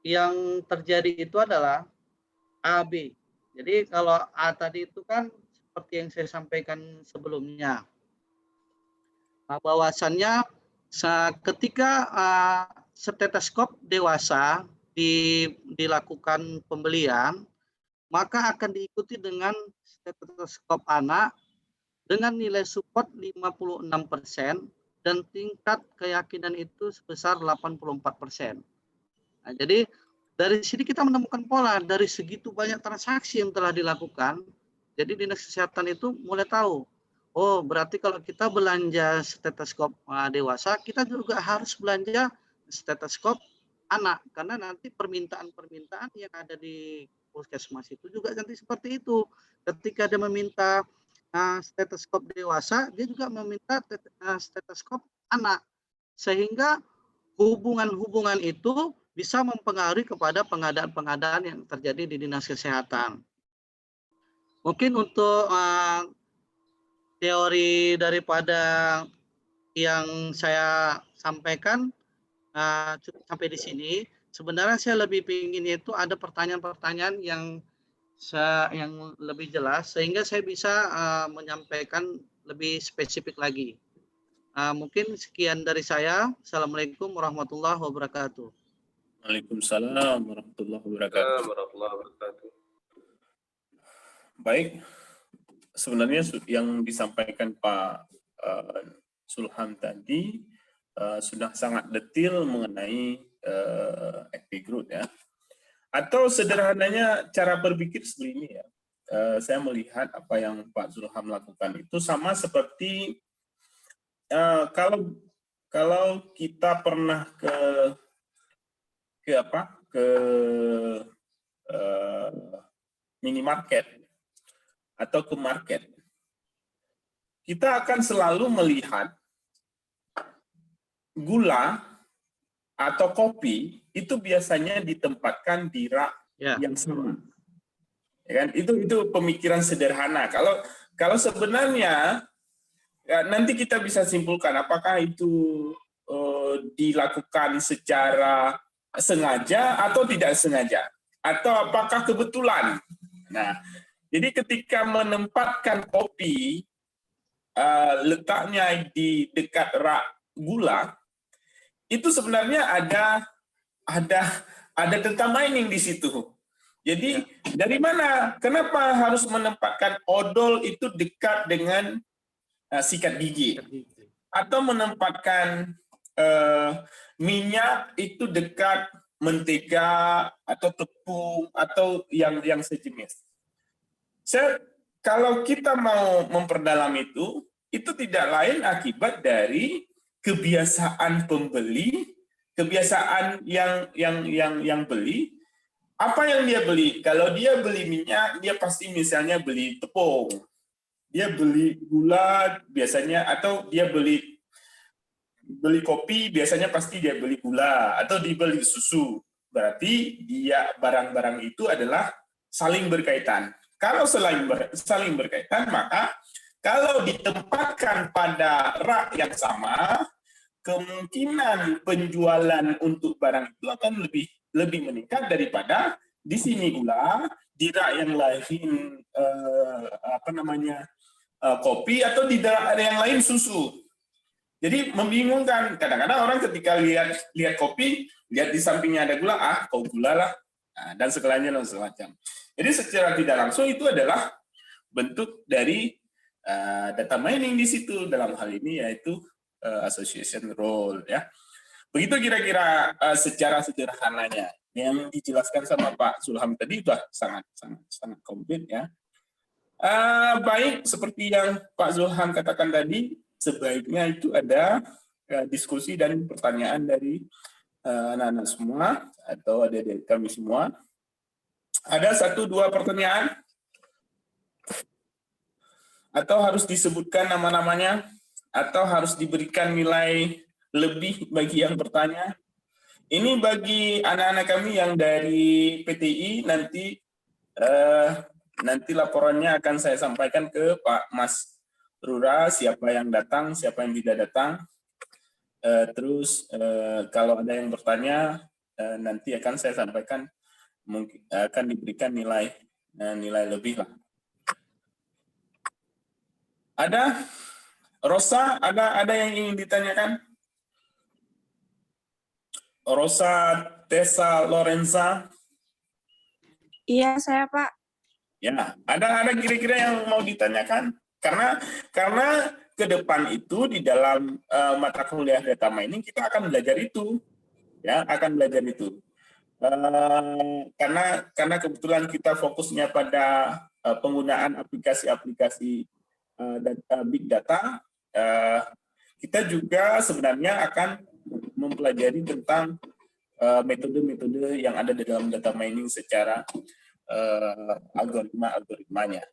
yang terjadi itu adalah AB. Jadi kalau A tadi itu kan seperti yang saya sampaikan sebelumnya. Bahwasannya ketika stetoskop dewasa dilakukan pembelian, maka akan diikuti dengan stetoskop anak dengan nilai support 56% dan tingkat keyakinan itu sebesar 84%. Nah, jadi dari sini kita menemukan pola dari segitu banyak transaksi yang telah dilakukan. Jadi Dinas Kesehatan itu mulai tahu, oh berarti kalau kita belanja stetoskop dewasa, kita juga harus belanja stetoskop anak, karena nanti permintaan-permintaan yang ada di puskesmas itu juga nanti seperti itu. Ketika dia meminta stetoskop dewasa, dia juga meminta stetoskop anak, sehingga hubungan-hubungan itu bisa mempengaruhi kepada pengadaan-pengadaan yang terjadi di Dinas Kesehatan. Mungkin untuk teori daripada yang saya sampaikan cukup sampai di sini. Sebenarnya saya lebih ingin itu ada pertanyaan-pertanyaan yang lebih jelas sehingga saya bisa menyampaikan lebih spesifik lagi. Mungkin sekian dari saya. Assalamualaikum warahmatullahi wabarakatuh. Waalaikumsalam warahmatullahi wabarakatuh. Baik, sebenarnya yang disampaikan Pak Sulham tadi sudah sangat detail mengenai active growth ya. Atau sederhananya cara berpikir seperti ini ya. Saya melihat apa yang Pak Sulham lakukan itu sama seperti kalau kita pernah ke minimarket atau ke market, kita akan selalu melihat gula atau kopi itu biasanya ditempatkan di rak yang sama. Ya kan? Itu pemikiran sederhana. Kalau sebenarnya ya, nanti kita bisa simpulkan apakah itu dilakukan secara sengaja atau tidak sengaja, atau apakah kebetulan. Nah, jadi ketika menempatkan kopi letaknya di dekat rak gula, itu sebenarnya ada data mining di situ. Jadi dari mana? Kenapa harus menempatkan odol itu dekat dengan sikat gigi? Atau menempatkan minyak itu dekat mentega atau tepung atau yang sejenis. Kalau kita mau memperdalam itu tidak lain akibat dari kebiasaan pembeli, kebiasaan yang beli. Apa yang dia beli? Kalau dia beli minyak, dia pasti misalnya beli tepung. Dia beli gula biasanya, atau dia beli kopi, biasanya pasti dia beli gula atau dibeli susu. Berarti dia barang-barang itu adalah saling berkaitan. Kalau saling berkaitan, maka kalau ditempatkan pada rak yang sama, kemungkinan penjualan untuk barang itu akan lebih meningkat daripada di sini gula, di rak yang lain kopi, atau di rak yang lain susu. Jadi membingungkan. Kadang-kadang orang ketika lihat kopi, lihat di sampingnya ada gula, kau gula lah, dan sekelanya dan semacam. Jadi secara tidak langsung itu adalah bentuk dari data mining di situ, dalam hal ini yaitu association role, ya. Begitu kira-kira secara sederhananya. Yang dijelaskan sama Pak Zulham tadi sudah sangat komplit, ya. Baik, seperti yang Pak Zulham katakan tadi, sebaiknya itu ada diskusi dan pertanyaan dari anak-anak semua atau adik-adik kami semua. Ada 1-2 pertanyaan? Atau harus disebutkan nama-namanya? Atau harus diberikan nilai lebih bagi yang bertanya? Ini bagi anak-anak kami yang dari PTI, nanti laporannya akan saya sampaikan ke Pak Mas Rura, siapa yang datang, siapa yang tidak datang. Terus kalau ada yang bertanya, nanti akan saya sampaikan, mungkin akan diberikan nilai lebih lah. Ada? Rosa, ada yang ingin ditanyakan? Rosa Tessa Lorenza. Iya, saya Pak. Ya, ada kira-kira yang mau ditanyakan? Karena ke depan itu di dalam mata kuliah data mining kita akan belajar itu, ya, karena kebetulan kita fokusnya pada penggunaan aplikasi-aplikasi big data, kita juga sebenarnya akan mempelajari tentang metode-metode yang ada di dalam data mining secara algoritmanya.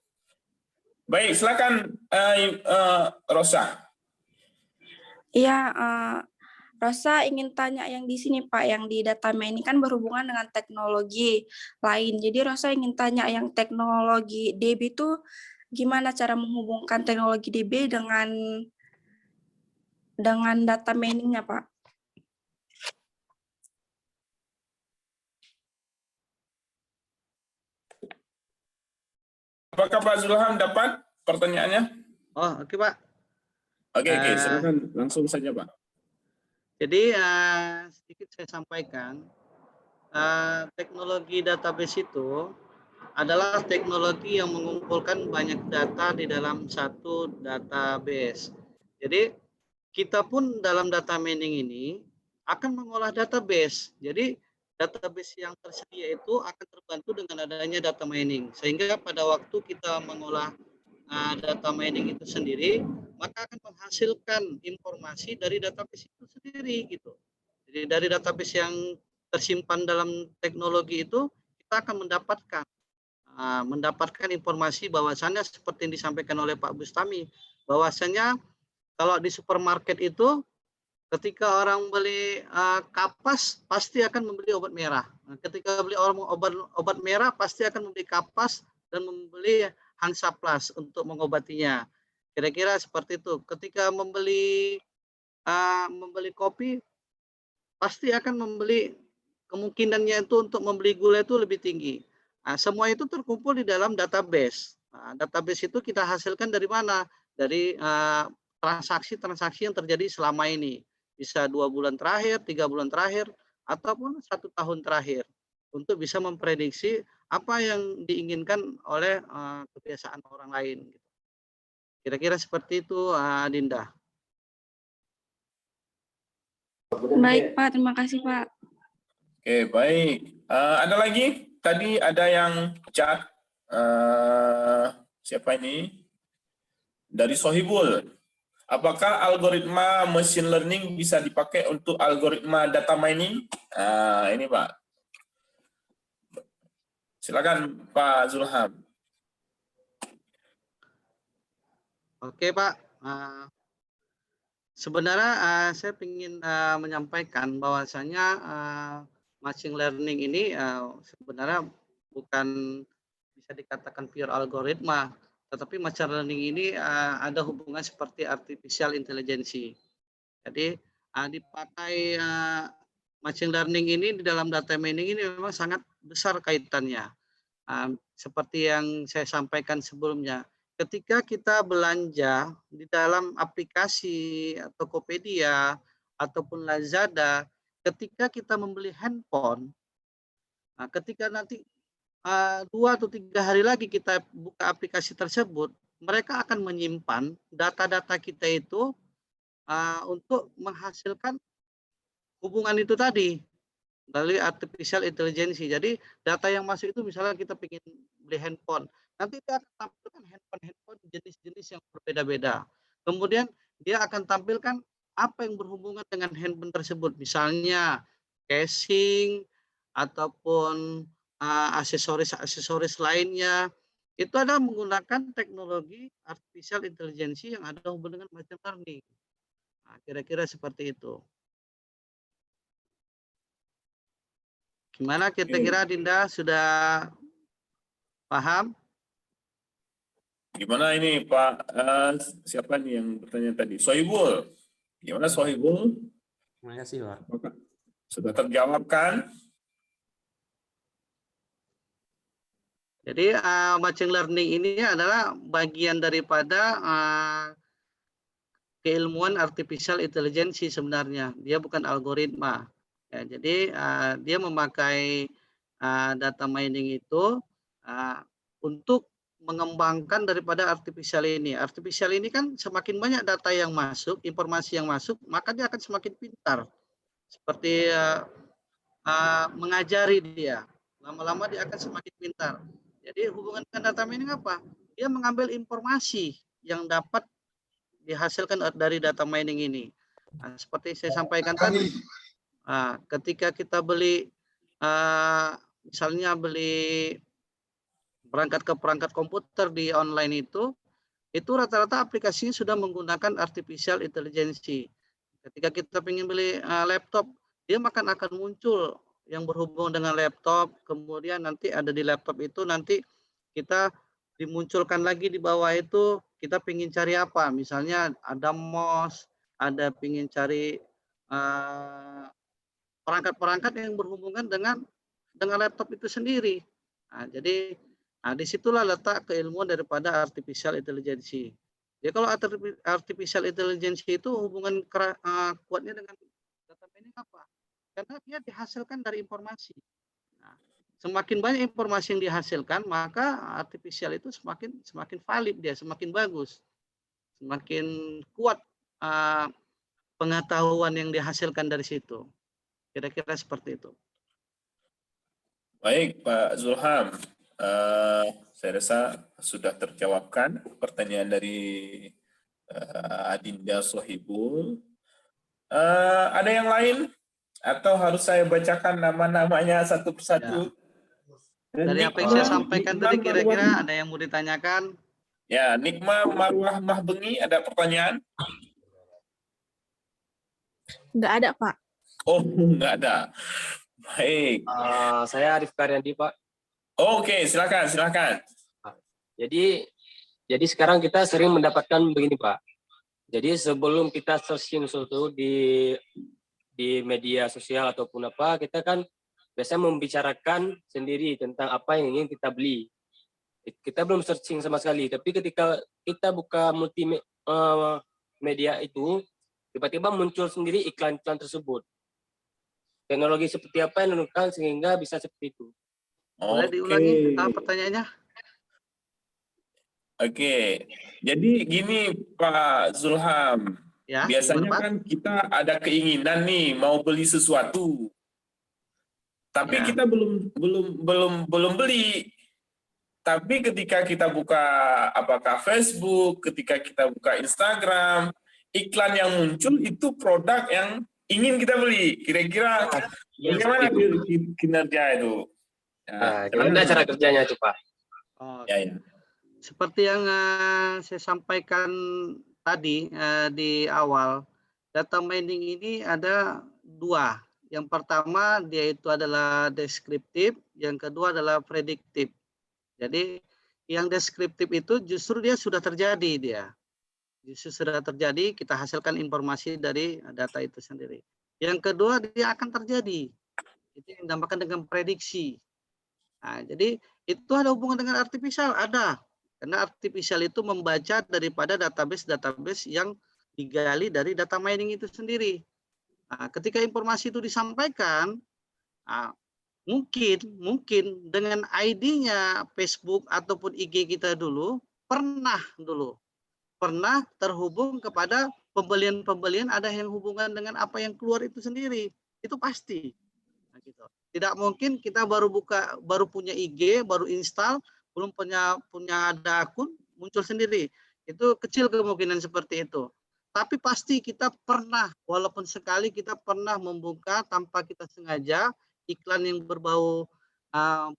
Baik, silakan Rosa. Iya, Rosa ingin tanya yang di sini Pak, yang di data mining kan berhubungan dengan teknologi lain. Jadi Rosa ingin tanya yang teknologi DB itu gimana cara menghubungkan teknologi DB dengan data miningnya Pak? Apakah Pak Zulham dapat pertanyaannya? Oh, oke Pak. Oke, silakan langsung saja Pak. Jadi sedikit saya sampaikan, teknologi database itu adalah teknologi yang mengumpulkan banyak data di dalam satu database. Jadi kita pun dalam data mining ini akan mengolah database. Jadi database yang tersedia itu akan terbantu dengan adanya data mining. Sehingga pada waktu kita mengolah data mining itu sendiri, maka akan menghasilkan informasi dari database itu sendiri gitu. Jadi dari database yang tersimpan dalam teknologi itu kita akan mendapatkan informasi bahwasannya seperti yang disampaikan oleh Pak Bustami, bahwasannya kalau di supermarket itu ketika orang beli kapas pasti akan membeli obat merah. Ketika beli obat merah pasti akan membeli kapas dan membeli Hansaplast untuk mengobatinya. Kira-kira seperti itu. Ketika membeli kopi pasti akan membeli, kemungkinannya itu untuk membeli gula itu lebih tinggi. Semua itu terkumpul di dalam database. Database itu kita hasilkan dari mana? Dari transaksi-transaksi yang terjadi selama ini. Bisa 2 bulan terakhir, 3 bulan terakhir, ataupun 1 tahun terakhir. Untuk bisa memprediksi apa yang diinginkan oleh kebiasaan orang lain. Kira-kira seperti itu, Dinda. Baik Pak, terima kasih Pak. Oke, baik. Ada lagi? Tadi ada yang chat. Siapa ini? Dari Sohibul. Apakah algoritma machine learning bisa dipakai untuk algoritma data mining? Ini Pak. Silakan Pak Zulham. Oke Pak. Sebenarnya saya ingin menyampaikan bahwasanya machine learning ini sebenarnya bukan bisa dikatakan pure algoritma, tetapi machine learning ini ada hubungan seperti artificial intelligence. Jadi dipakai machine learning ini di dalam data mining ini memang sangat besar kaitannya. Seperti yang saya sampaikan sebelumnya, ketika kita belanja di dalam aplikasi Tokopedia ataupun Lazada, ketika kita membeli handphone, nah ketika nanti 2 atau 3 hari lagi kita buka aplikasi tersebut, mereka akan menyimpan data-data kita itu untuk menghasilkan hubungan itu tadi dari artificial intelligence. Jadi data yang masuk itu misalnya kita ingin beli handphone, nanti dia akan tampilkan handphone jenis-jenis yang berbeda-beda. Kemudian dia akan tampilkan apa yang berhubungan dengan handphone tersebut, misalnya casing ataupun aksesoris lainnya. Itu adalah menggunakan teknologi artificial intelligence yang ada hubungan dengan machine learning. Nah, kira-kira seperti itu. Gimana kira-kira Dinda, sudah paham? Gimana ini Pak, siapa nih yang bertanya tadi? Sohibul. Gimana Sohibul? Terima kasih Pak. Sudah terjawab kan? Jadi machine learning ini adalah bagian daripada keilmuan artificial intelligence sebenarnya. Dia bukan algoritma. Ya, jadi dia memakai data mining itu untuk mengembangkan daripada artificial ini. Artificial ini kan semakin banyak data yang masuk, informasi yang masuk, maka dia akan semakin pintar. Seperti mengajari dia. Lama-lama dia akan semakin pintar. Jadi hubungan dengan data mining apa? Dia mengambil informasi yang dapat dihasilkan dari data mining ini. Nah, seperti saya sampaikan tadi, ketika kita beli, misalnya beli berangkat ke perangkat komputer di online itu rata-rata aplikasinya sudah menggunakan artificial intelligence. Ketika kita ingin beli laptop, dia akan muncul yang berhubungan dengan laptop, kemudian nanti ada di laptop itu nanti kita dimunculkan lagi di bawah itu kita ingin cari apa, misalnya ada mouse, ada ingin cari perangkat-perangkat yang berhubungan dengan laptop itu sendiri. Nah, jadi disitulah letak keilmuan daripada artificial intelligence. Jadi kalau artificial intelligence itu hubungan kuatnya dengan data mining apa? Karena dia dihasilkan dari informasi. Nah, semakin banyak informasi yang dihasilkan, maka artificial itu semakin valid dia, semakin bagus, semakin kuat pengetahuan yang dihasilkan dari situ. Kira-kira seperti itu. Baik Pak Zulham, saya rasa sudah terjawabkan pertanyaan dari Adinda Sohibul. Ada yang lain? Atau harus saya bacakan nama-namanya satu persatu? Ya. Dari apa yang saya sampaikan tadi, kira-kira ada yang mau ditanyakan? Ya, Nikma Marwah Mahbengi, ada pertanyaan? Enggak ada, Pak. Oh, enggak ada. Baik. Saya Arif Karyandi, Pak. Oke, silakan. Jadi sekarang kita sering mendapatkan begini, Pak. Jadi sebelum kita searching sesuatu di media sosial ataupun apa, kita kan biasanya membicarakan sendiri tentang apa yang ingin kita beli. Kita belum searching sama sekali, tapi ketika kita buka multimedia itu, tiba-tiba muncul sendiri iklan-iklan tersebut. Teknologi seperti apa yang dilakukan sehingga bisa seperti itu? Boleh diulangi pertanyaannya? Oke, jadi gini Pak Zulham, Ya, biasanya gimana, Pak? kan kita ada keinginan nih mau beli sesuatu, tapi Ya. kita belum beli. Tapi ketika kita buka apakah Facebook, ketika kita buka Instagram, iklan yang muncul itu produk yang ingin kita beli. Kira-kira bagaimana kinerja itu? Nah, gimana cara kerjanya itu, Pak? Ya. Seperti yang saya sampaikan tadi di awal, data mining ini ada 2. Yang pertama dia itu adalah deskriptif, yang kedua adalah prediktif. Jadi yang deskriptif itu justru dia sudah terjadi dia. Justru sudah terjadi, kita hasilkan informasi dari data itu sendiri. Yang kedua dia akan terjadi. Itu yang dinamakan dengan prediksi. Nah, jadi itu ada hubungan dengan artificial, ada. Karena artificial itu membaca daripada database-database yang digali dari data mining itu sendiri. Nah, ketika informasi itu disampaikan, mungkin dengan ID-nya Facebook ataupun IG kita dulu pernah terhubung kepada pembelian ada yang hubungan dengan apa yang keluar itu sendiri. Itu pasti. Nah, gitu. Tidak mungkin kita baru punya IG, baru install, belum punya ada akun, muncul sendiri. Itu kecil kemungkinan seperti itu. Tapi pasti kita pernah, walaupun sekali kita pernah membuka tanpa kita sengaja iklan yang berbau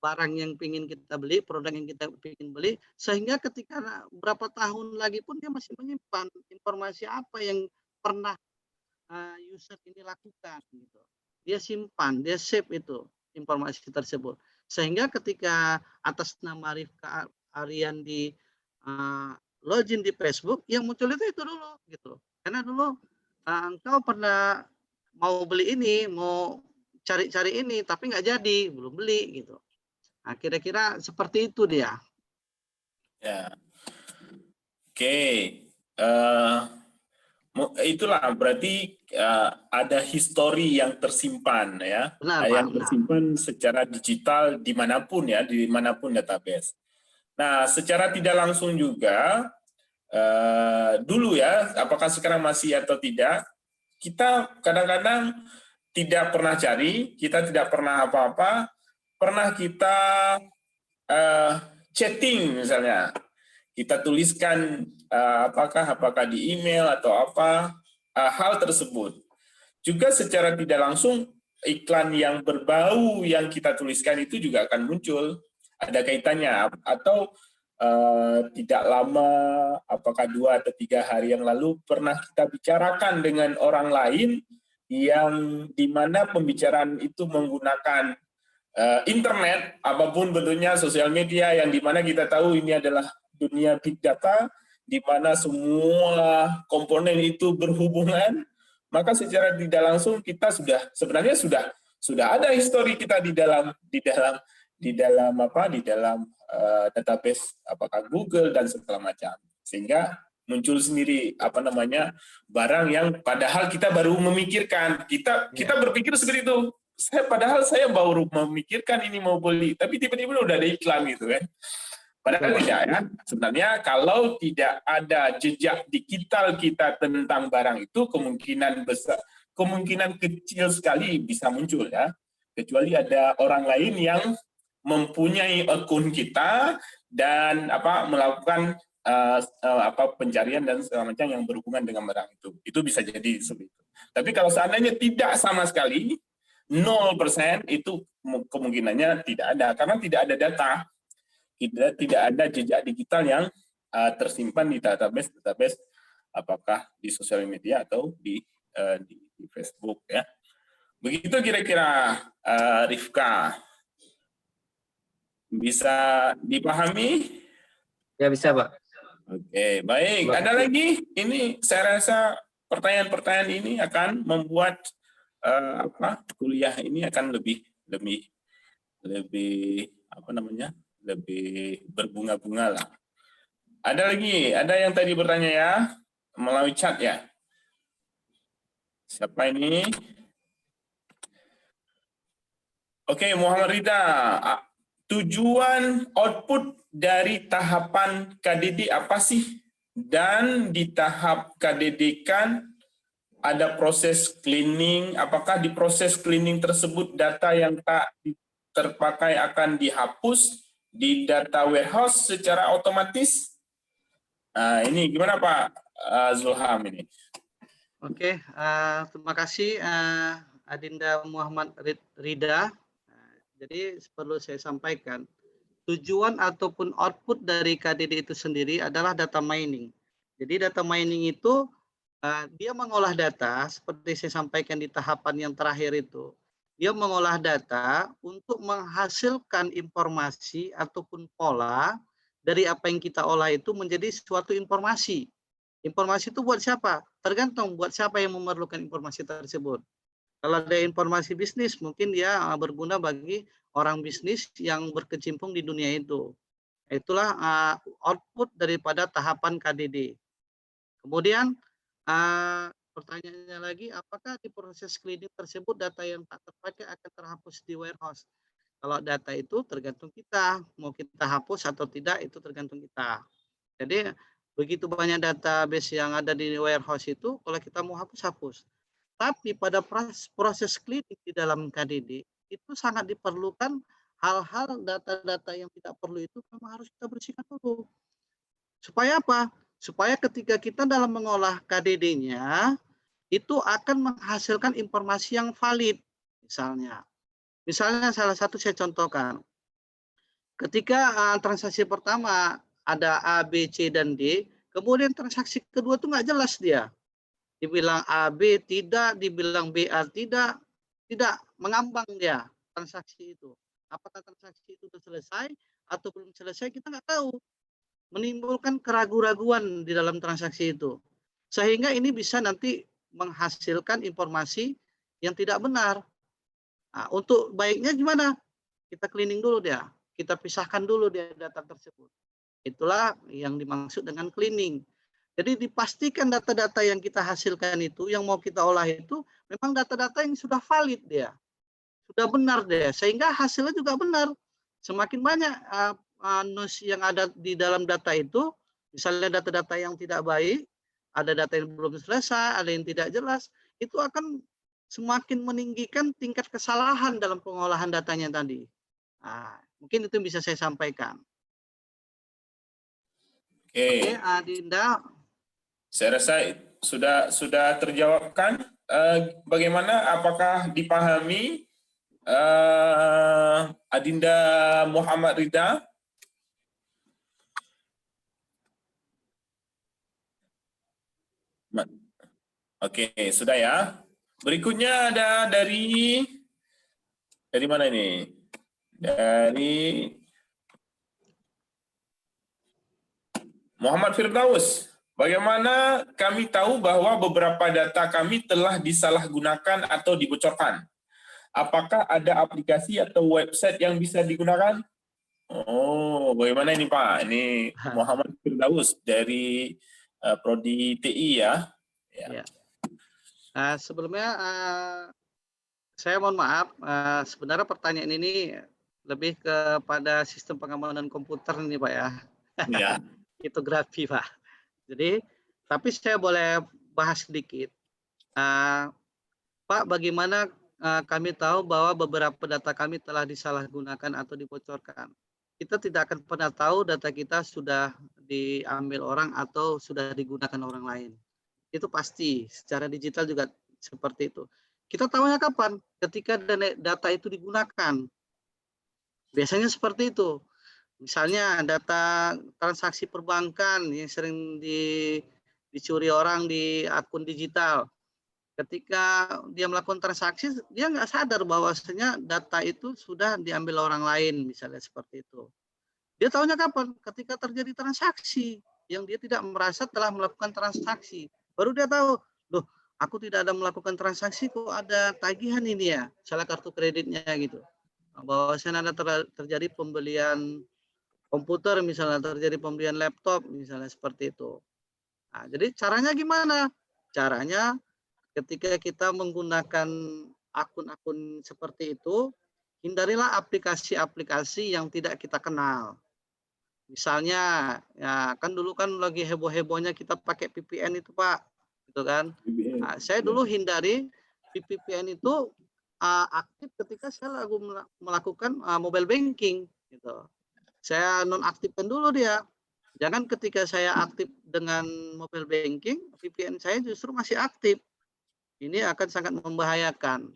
barang yang ingin kita beli, produk yang kita ingin beli, sehingga ketika berapa tahun lagi pun dia masih menyimpan informasi apa yang pernah user ini lakukan. Gitu. Dia simpan, dia save itu informasi tersebut. Sehingga ketika atas nama Rifka Aryan di login di Facebook, yang muncul itu dulu gitu. Karena dulu engkau pernah mau beli ini, mau cari-cari ini, tapi nggak jadi, belum beli gitu. Nah, kira-kira seperti itu dia. Ya, oke. Itulah berarti ada histori yang tersimpan ya, Benar, yang Pak, tersimpan secara digital dimanapun database. Nah, secara tidak langsung juga dulu ya, apakah sekarang masih atau tidak, kita kadang-kadang tidak pernah cari, kita tidak pernah apa-apa, pernah kita chatting misalnya, kita tuliskan apakah di email atau apa hal tersebut. Juga secara tidak langsung iklan yang berbau yang kita tuliskan itu juga akan muncul, ada kaitannya, atau tidak lama, apakah 2 atau 3 hari yang lalu pernah kita bicarakan dengan orang lain yang dimana pembicaraan itu menggunakan internet, apapun bentuknya, sosial media, yang dimana kita tahu ini adalah dunia big data, di mana semua komponen itu berhubungan, maka secara tidak langsung kita sebenarnya sudah ada histori kita di dalam database apakah Google dan segala macam, sehingga muncul sendiri barang yang padahal kita baru memikirkan, kita berpikir seperti itu, padahal saya baru memikirkan ini mau beli, tapi tiba-tiba udah ada iklan gitu kan. Padahal tidak ya, sebenarnya kalau tidak ada jejak digital kita tentang barang itu, kemungkinan kecil sekali bisa muncul ya, kecuali ada orang lain yang mempunyai akun kita dan melakukan pencarian dan segala macam yang berhubungan dengan barang itu bisa jadi seperti itu. Tapi kalau seandainya tidak sama sekali 0%, itu kemungkinannya tidak ada, karena tidak ada data, tidak ada jejak digital yang tersimpan di database apakah di sosial media atau di Facebook ya. Begitu kira-kira, Rifka. Bisa dipahami? Ya bisa, Pak. Oke, baik. Ada lagi? Ini saya rasa pertanyaan-pertanyaan ini akan membuat kuliah ini akan lebih berbunga-bunga lah. Ada lagi? Ada yang tadi bertanya ya melalui chat ya? Siapa ini? Oke, Muhammad Rida. Tujuan output dari tahapan KDD apa sih? Dan di tahap KDD kan ada proses cleaning. Apakah di proses cleaning tersebut data yang tak terpakai akan dihapus di data warehouse secara otomatis? Ini gimana Pak Zulham ini? Oke, terima kasih Adinda Muhammad Rida. Jadi perlu saya sampaikan, tujuan ataupun output dari KDD itu sendiri adalah data mining. Jadi data mining itu dia mengolah data, seperti saya sampaikan di tahapan yang terakhir itu. Dia mengolah data untuk menghasilkan informasi ataupun pola dari apa yang kita olah itu menjadi suatu informasi. Informasi itu buat siapa? Tergantung buat siapa yang memerlukan informasi tersebut. Kalau ada informasi bisnis, mungkin dia berguna bagi orang bisnis yang berkecimpung di dunia itu. Itulah output daripada tahapan KDD. Kemudian pertanyaannya lagi, apakah di proses cleaning tersebut data yang tak terpakai akan terhapus di warehouse? Kalau data itu tergantung kita, mau kita hapus atau tidak itu tergantung kita. Jadi begitu banyak database yang ada di warehouse itu, kalau kita mau hapus. Tapi pada proses cleaning di dalam KDD itu sangat diperlukan hal-hal data-data yang tidak perlu itu memang harus kita bersihkan dulu. Supaya apa? Supaya ketika kita dalam mengolah KDD-nya itu akan menghasilkan informasi yang valid. Misalnya salah satu saya contohkan. Ketika transaksi pertama ada A, B, C, dan D, kemudian transaksi kedua itu nggak jelas dia. Dibilang A, B tidak, dibilang B, A tidak mengambang dia transaksi itu. Apakah transaksi itu sudah selesai atau belum selesai kita nggak tahu. Menimbulkan keraguan-raguan di dalam transaksi itu. Sehingga ini bisa nanti menghasilkan informasi yang tidak benar. Nah, untuk baiknya gimana? Kita cleaning dulu dia. Kita pisahkan dulu dia data tersebut. Itulah yang dimaksud dengan cleaning. Jadi dipastikan data-data yang kita hasilkan itu, yang mau kita olah itu, memang data-data yang sudah valid dia. Sudah benar dia, sehingga hasilnya juga benar. Semakin banyak noise yang ada di dalam data itu, misalnya data-data yang tidak baik, ada data yang belum selesai, ada yang tidak jelas, itu akan semakin meninggikan tingkat kesalahan dalam pengolahan datanya tadi. Nah, mungkin itu yang bisa saya sampaikan. Oke, Adinda. saya rasa sudah terjawabkan. Bagaimana? Apakah dipahami, Adinda Muhammad Rida? Oke, sudah ya. Berikutnya ada dari mana ini? Dari Muhammad Firdaus. Bagaimana kami tahu bahwa beberapa data kami telah disalahgunakan atau dibocorkan? Apakah ada aplikasi atau website yang bisa digunakan? Oh, bagaimana ini Pak? Ini Muhammad Firdaus dari Prodi TI ya. Ya. Sebelumnya saya mohon maaf, sebenarnya pertanyaan ini lebih kepada sistem pengamanan komputer ini Pak ya. Ya. Kriptografi Pak. Jadi, tapi saya boleh bahas sedikit. Pak, bagaimana kami tahu bahwa beberapa data kami telah disalahgunakan atau dibocorkan? Kita tidak akan pernah tahu data kita sudah diambil orang atau sudah digunakan orang lain. Itu pasti, secara digital juga seperti itu. Kita tahunya kapan? Ketika data itu digunakan. Biasanya seperti itu. Misalnya data transaksi perbankan yang sering dicuri orang di akun digital. Ketika dia melakukan transaksi, dia nggak sadar bahwasanya data itu sudah diambil orang lain, misalnya seperti itu. Dia tahunya kapan? Ketika terjadi transaksi yang dia tidak merasa telah melakukan transaksi. Baru dia tahu, loh, aku tidak ada melakukan transaksi, kok ada tagihan ini ya, salah kartu kreditnya gitu. Bahwasanya ada terjadi pembelian komputer, misalnya terjadi pembelian laptop, misalnya seperti itu. Nah, jadi caranya gimana? Caranya ketika kita menggunakan akun-akun seperti itu, hindarilah aplikasi-aplikasi yang tidak kita kenal. Misalnya, ya kan dulu kan lagi heboh-hebohnya kita pakai VPN itu Pak, gitu kan? Nah, saya dulu hindari VPN itu aktif ketika saya lagi melakukan mobile banking, gitu. Saya nonaktifkan dulu dia. Jangan ketika saya aktif dengan mobile banking, VPN saya justru masih aktif. Ini akan sangat membahayakan.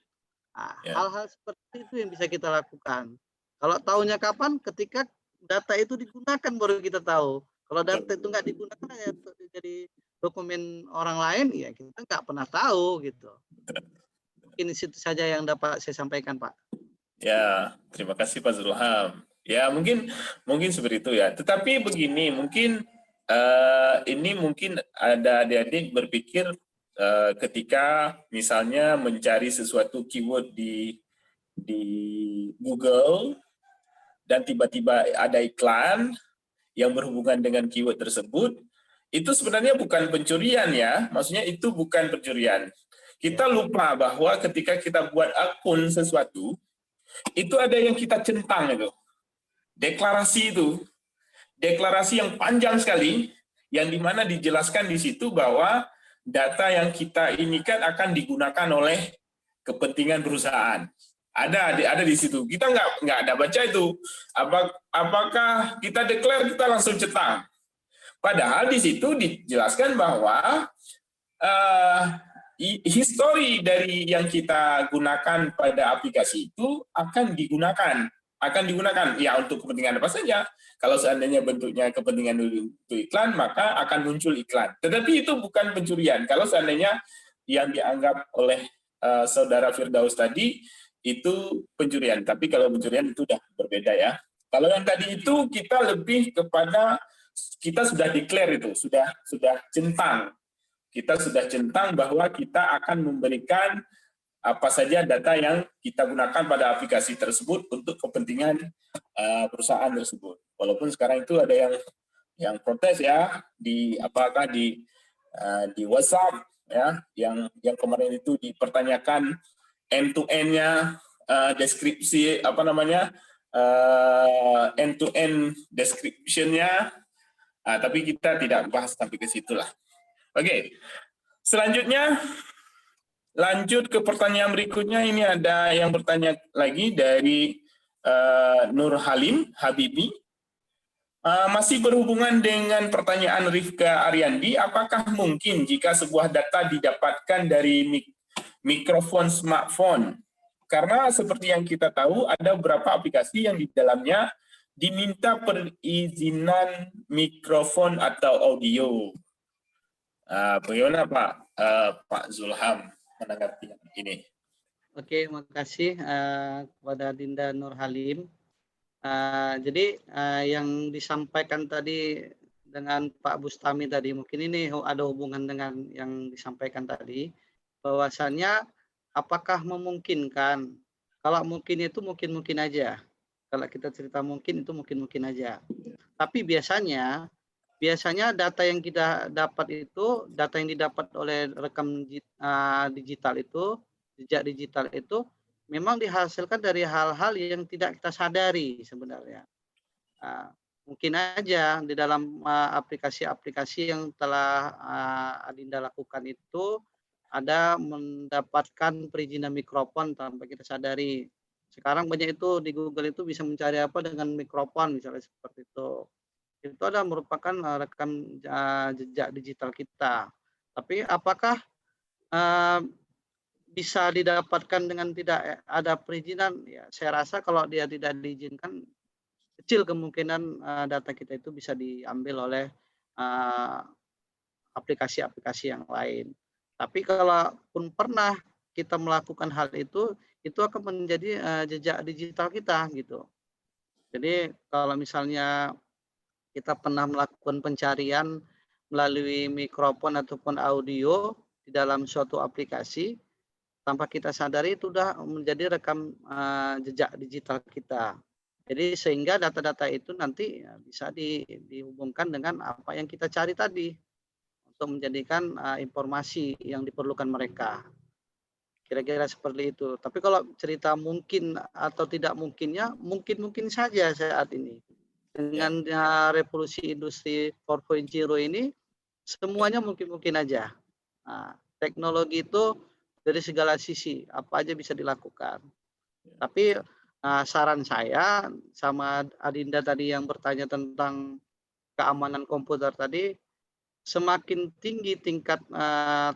Nah, hal-hal seperti itu yang bisa kita lakukan. Kalau tahunya kapan? Ketika data itu digunakan baru kita tahu. Kalau data itu nggak digunakan ya jadi dokumen orang lain, ya kita nggak pernah tahu gitu. Ini situ saja yang dapat saya sampaikan Pak. Ya, terima kasih Pak Zulham. Ya mungkin seperti itu ya. Tetapi begini, mungkin ini mungkin ada adik-adik berpikir ketika misalnya mencari sesuatu keyword di Google dan tiba-tiba ada iklan, yang berhubungan dengan keyword tersebut, itu sebenarnya bukan pencurian ya, maksudnya itu bukan pencurian. Kita lupa bahwa ketika kita buat akun sesuatu, itu ada yang kita centang itu. Deklarasi itu. Deklarasi yang panjang sekali, yang dimana dijelaskan di situ bahwa data yang kita ini kan akan digunakan oleh kepentingan perusahaan. Ada di situ. Kita nggak ada baca itu. Apakah kita declare, kita langsung centang. Padahal di situ dijelaskan bahwa histori dari yang kita gunakan pada aplikasi itu akan digunakan ya untuk kepentingan apa saja. Kalau seandainya bentuknya kepentingan untuk iklan, maka akan muncul iklan. Tetapi itu bukan pencurian. Kalau seandainya yang dianggap oleh saudara Firdaus tadi itu pencurian. Tapi kalau pencurian itu sudah berbeda ya. Kalau yang tadi itu kita lebih kepada kita sudah declare itu, sudah centang. Kita sudah centang bahwa kita akan memberikan apa saja data yang kita gunakan pada aplikasi tersebut untuk kepentingan perusahaan tersebut. Walaupun sekarang itu ada yang protes ya di WhatsApp ya, yang kemarin itu dipertanyakan end-to-end-nya deskripsi end-to-end description-nya. Tapi kita tidak bahas sampai ke situlah. Oke. Selanjutnya lanjut ke pertanyaan berikutnya. Ini ada yang bertanya lagi dari Nur Halim Habibi. Masih berhubungan dengan pertanyaan Rifka Ariandi, apakah mungkin jika sebuah data didapatkan dari mikrofon smartphone? Karena seperti yang kita tahu, ada beberapa aplikasi yang di dalamnya diminta perizinan mikrofon atau audio. Bagaimana Pak Zulham menanggapi ini? Oke, makasih kepada Dinda Nur Halim. Jadi yang disampaikan tadi dengan Pak Bustami tadi, mungkin ini ada hubungan dengan yang disampaikan tadi, bahwasannya apakah memungkinkan? Kalau mungkin itu mungkin aja. Kalau kita cerita mungkin itu mungkin aja. Tapi biasanya data yang kita dapat itu, data yang didapat oleh rekam digital itu, jejak digital itu, memang dihasilkan dari hal-hal yang tidak kita sadari sebenarnya. Mungkin aja di dalam aplikasi-aplikasi yang telah Adinda lakukan itu ada mendapatkan perizinan mikrofon tanpa kita sadari. Sekarang banyak itu di Google itu bisa mencari apa dengan mikrofon misalnya seperti itu. Itu adalah merupakan rekam jejak digital kita. Tapi apakah bisa didapatkan dengan tidak ada perizinan? Ya, saya rasa kalau dia tidak diizinkan, kecil kemungkinan data kita itu bisa diambil oleh aplikasi-aplikasi yang lain. Tapi kalaupun pernah kita melakukan hal itu akan menjadi jejak digital kita gitu. Jadi kalau misalnya kita pernah melakukan pencarian melalui mikrofon ataupun audio di dalam suatu aplikasi, tanpa kita sadari itu sudah menjadi rekam jejak digital kita. Jadi sehingga data-data itu nanti bisa dihubungkan dengan apa yang kita cari tadi untuk menjadikan informasi yang diperlukan mereka. Kira-kira seperti itu. Tapi kalau cerita mungkin atau tidak mungkinnya, mungkin saja saat ini. Dengan revolusi industri 4.0 ini, semuanya mungkin aja. Teknologi itu dari segala sisi, apa aja bisa dilakukan. Tapi saran saya sama Adinda tadi yang bertanya tentang keamanan komputer tadi, semakin tinggi tingkat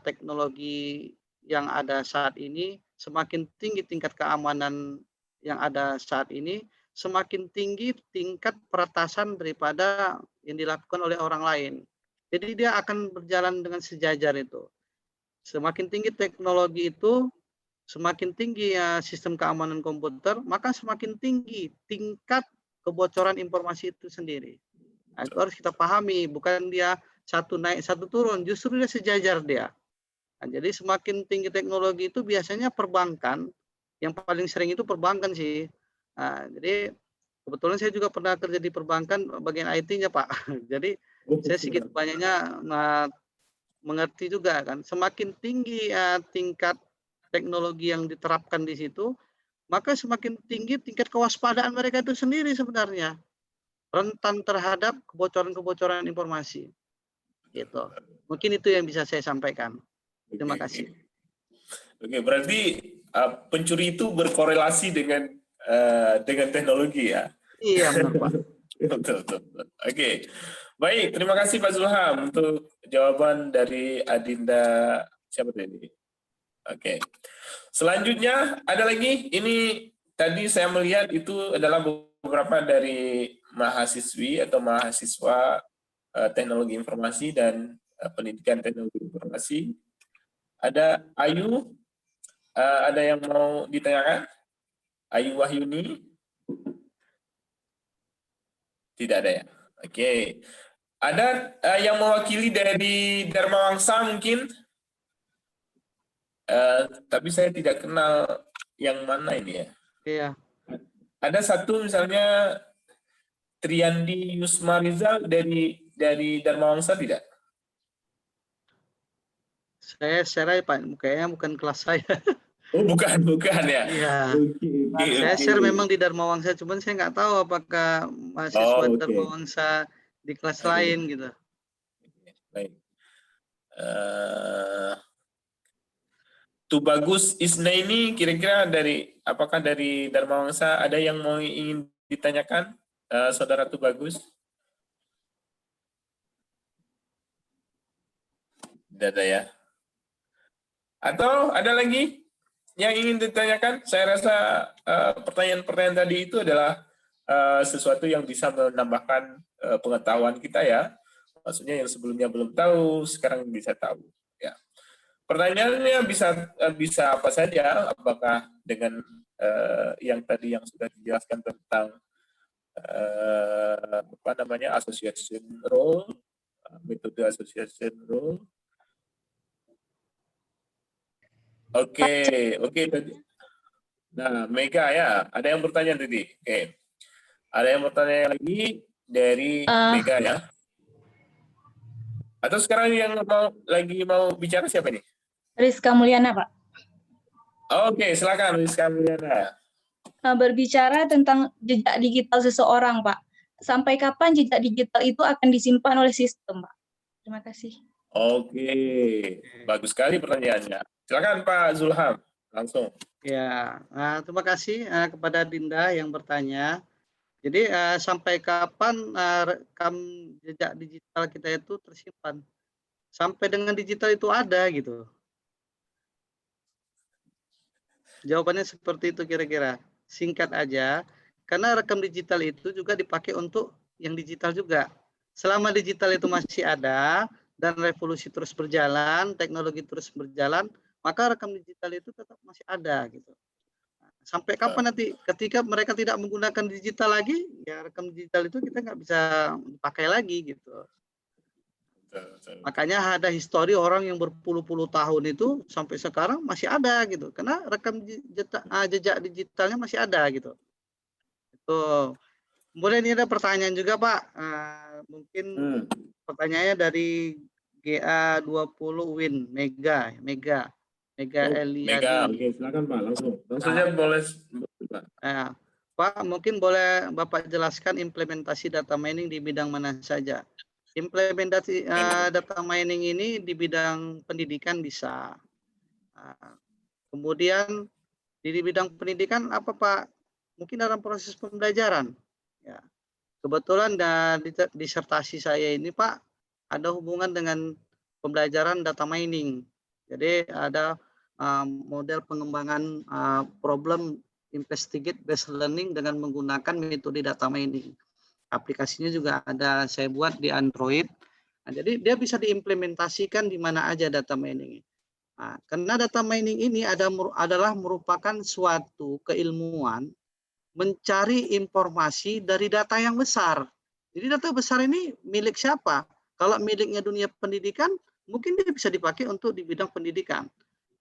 teknologi yang ada saat ini, semakin tinggi tingkat keamanan yang ada saat ini, semakin tinggi tingkat peretasan daripada yang dilakukan oleh orang lain. Jadi dia akan berjalan dengan sejajar itu. Semakin tinggi teknologi itu, semakin tinggi sistem keamanan komputer, maka semakin tinggi tingkat kebocoran informasi itu sendiri. Nah, itu harus kita pahami, bukan dia satu naik satu turun, justru dia sejajar dia. Nah, jadi semakin tinggi teknologi itu biasanya perbankan, yang paling sering itu perbankan sih. Jadi Kebetulan saya juga pernah kerja di perbankan bagian IT-nya, Pak. Jadi saya sedikit banyaknya mengerti juga kan. Semakin tinggi tingkat teknologi yang diterapkan di situ, maka semakin tinggi tingkat kewaspadaan mereka itu sendiri sebenarnya. Rentan terhadap kebocoran-kebocoran informasi. Gitu. Mungkin itu yang bisa saya sampaikan. Terima kasih. Oke, berarti pencuri itu berkorelasi dengan teknologi ya? Iya, benar, Pak. Betul. Oke, baik. Terima kasih Pak Zulham untuk jawaban dari Adinda siapa tadi? Oke. Selanjutnya ada lagi. Ini tadi saya melihat itu adalah beberapa dari mahasiswi atau mahasiswa teknologi informasi dan pendidikan teknologi informasi. Ada Ayu, ada yang mau ditanyakan? Ayu Wahyuni? Tidak ada ya? Oke. Ada yang mewakili dari Dharma Wangsa mungkin? Tapi saya tidak kenal yang mana ini ya. Iya. Ada satu misalnya Triandi Yusma Rizal dari Dharma Wangsa tidak? Saya share Pak, kayaknya bukan kelas saya. Oh bukan ya. Iya. Oke. Saya share memang di Dharma Wangsa, cuman saya nggak tahu apakah mahasiswa Dharma Wangsa di kelas lain gitu. Baik. Tubagus Isna ini kira-kira apakah dari Dharma Wangsa ada yang mau ingin ditanyakan, Saudara Tubagus? Tidak ada ya. Atau ada lagi yang ingin ditanyakan? Saya rasa pertanyaan-pertanyaan tadi itu adalah sesuatu yang bisa menambahkan pengetahuan kita ya. Maksudnya yang sebelumnya belum tahu, sekarang bisa tahu. Ya. Pertanyaannya bisa apa saja? Apakah dengan yang tadi yang sudah dijelaskan tentang association role, metode association role. Oke tadi. Nah, Mega ya, ada yang bertanya tadi. Oke. Ada yang bertanya lagi dari Mega ya. Atau sekarang yang mau bicara siapa nih? Rizka Mulyana, Pak. Oke, silakan Rizka Mulyana. Berbicara tentang jejak digital seseorang, Pak. Sampai kapan jejak digital itu akan disimpan oleh sistem, Pak? Terima kasih. Oke, bagus sekali pertanyaannya. Silakan Pak Zulham, langsung. Ya, terima kasih kepada Dinda yang bertanya. Jadi sampai kapan rekam jejak digital kita itu tersimpan? Sampai dengan digital itu ada gitu. Jawabannya seperti itu kira-kira. Singkat aja, karena rekam digital itu juga dipakai untuk yang digital juga. Selama digital itu masih ada dan revolusi terus berjalan, teknologi terus berjalan, maka rekam digital itu tetap masih ada gitu. Sampai kapan nanti ketika mereka tidak menggunakan digital lagi, ya rekam digital itu kita nggak bisa pakai lagi gitu. Makanya ada histori orang yang berpuluh-puluh tahun itu sampai sekarang masih ada gitu, karena rekam jejak digitalnya masih ada gitu. Itu. Kemudian ini ada pertanyaan juga Pak, mungkin pertanyaannya dari GA20 Win Mega Eliadi. Mega, oke, silakan Pak, langsung saja boleh. Pak, mungkin boleh Bapak jelaskan implementasi data mining di bidang mana saja? Implementasi data mining ini di bidang pendidikan bisa. Kemudian di bidang pendidikan apa Pak? Mungkin dalam proses pembelajaran. Ya. Kebetulan disertasi saya ini Pak ada hubungan dengan pembelajaran data mining. Jadi ada model pengembangan problem investigate based learning dengan menggunakan metode data mining. Aplikasinya juga ada saya buat di Android. Nah, jadi dia bisa diimplementasikan di mana aja data mining. Nah, karena data mining ini adalah merupakan suatu keilmuan mencari informasi dari data yang besar. Jadi data besar ini milik siapa? Kalau miliknya dunia pendidikan, mungkin dia bisa dipakai untuk di bidang pendidikan.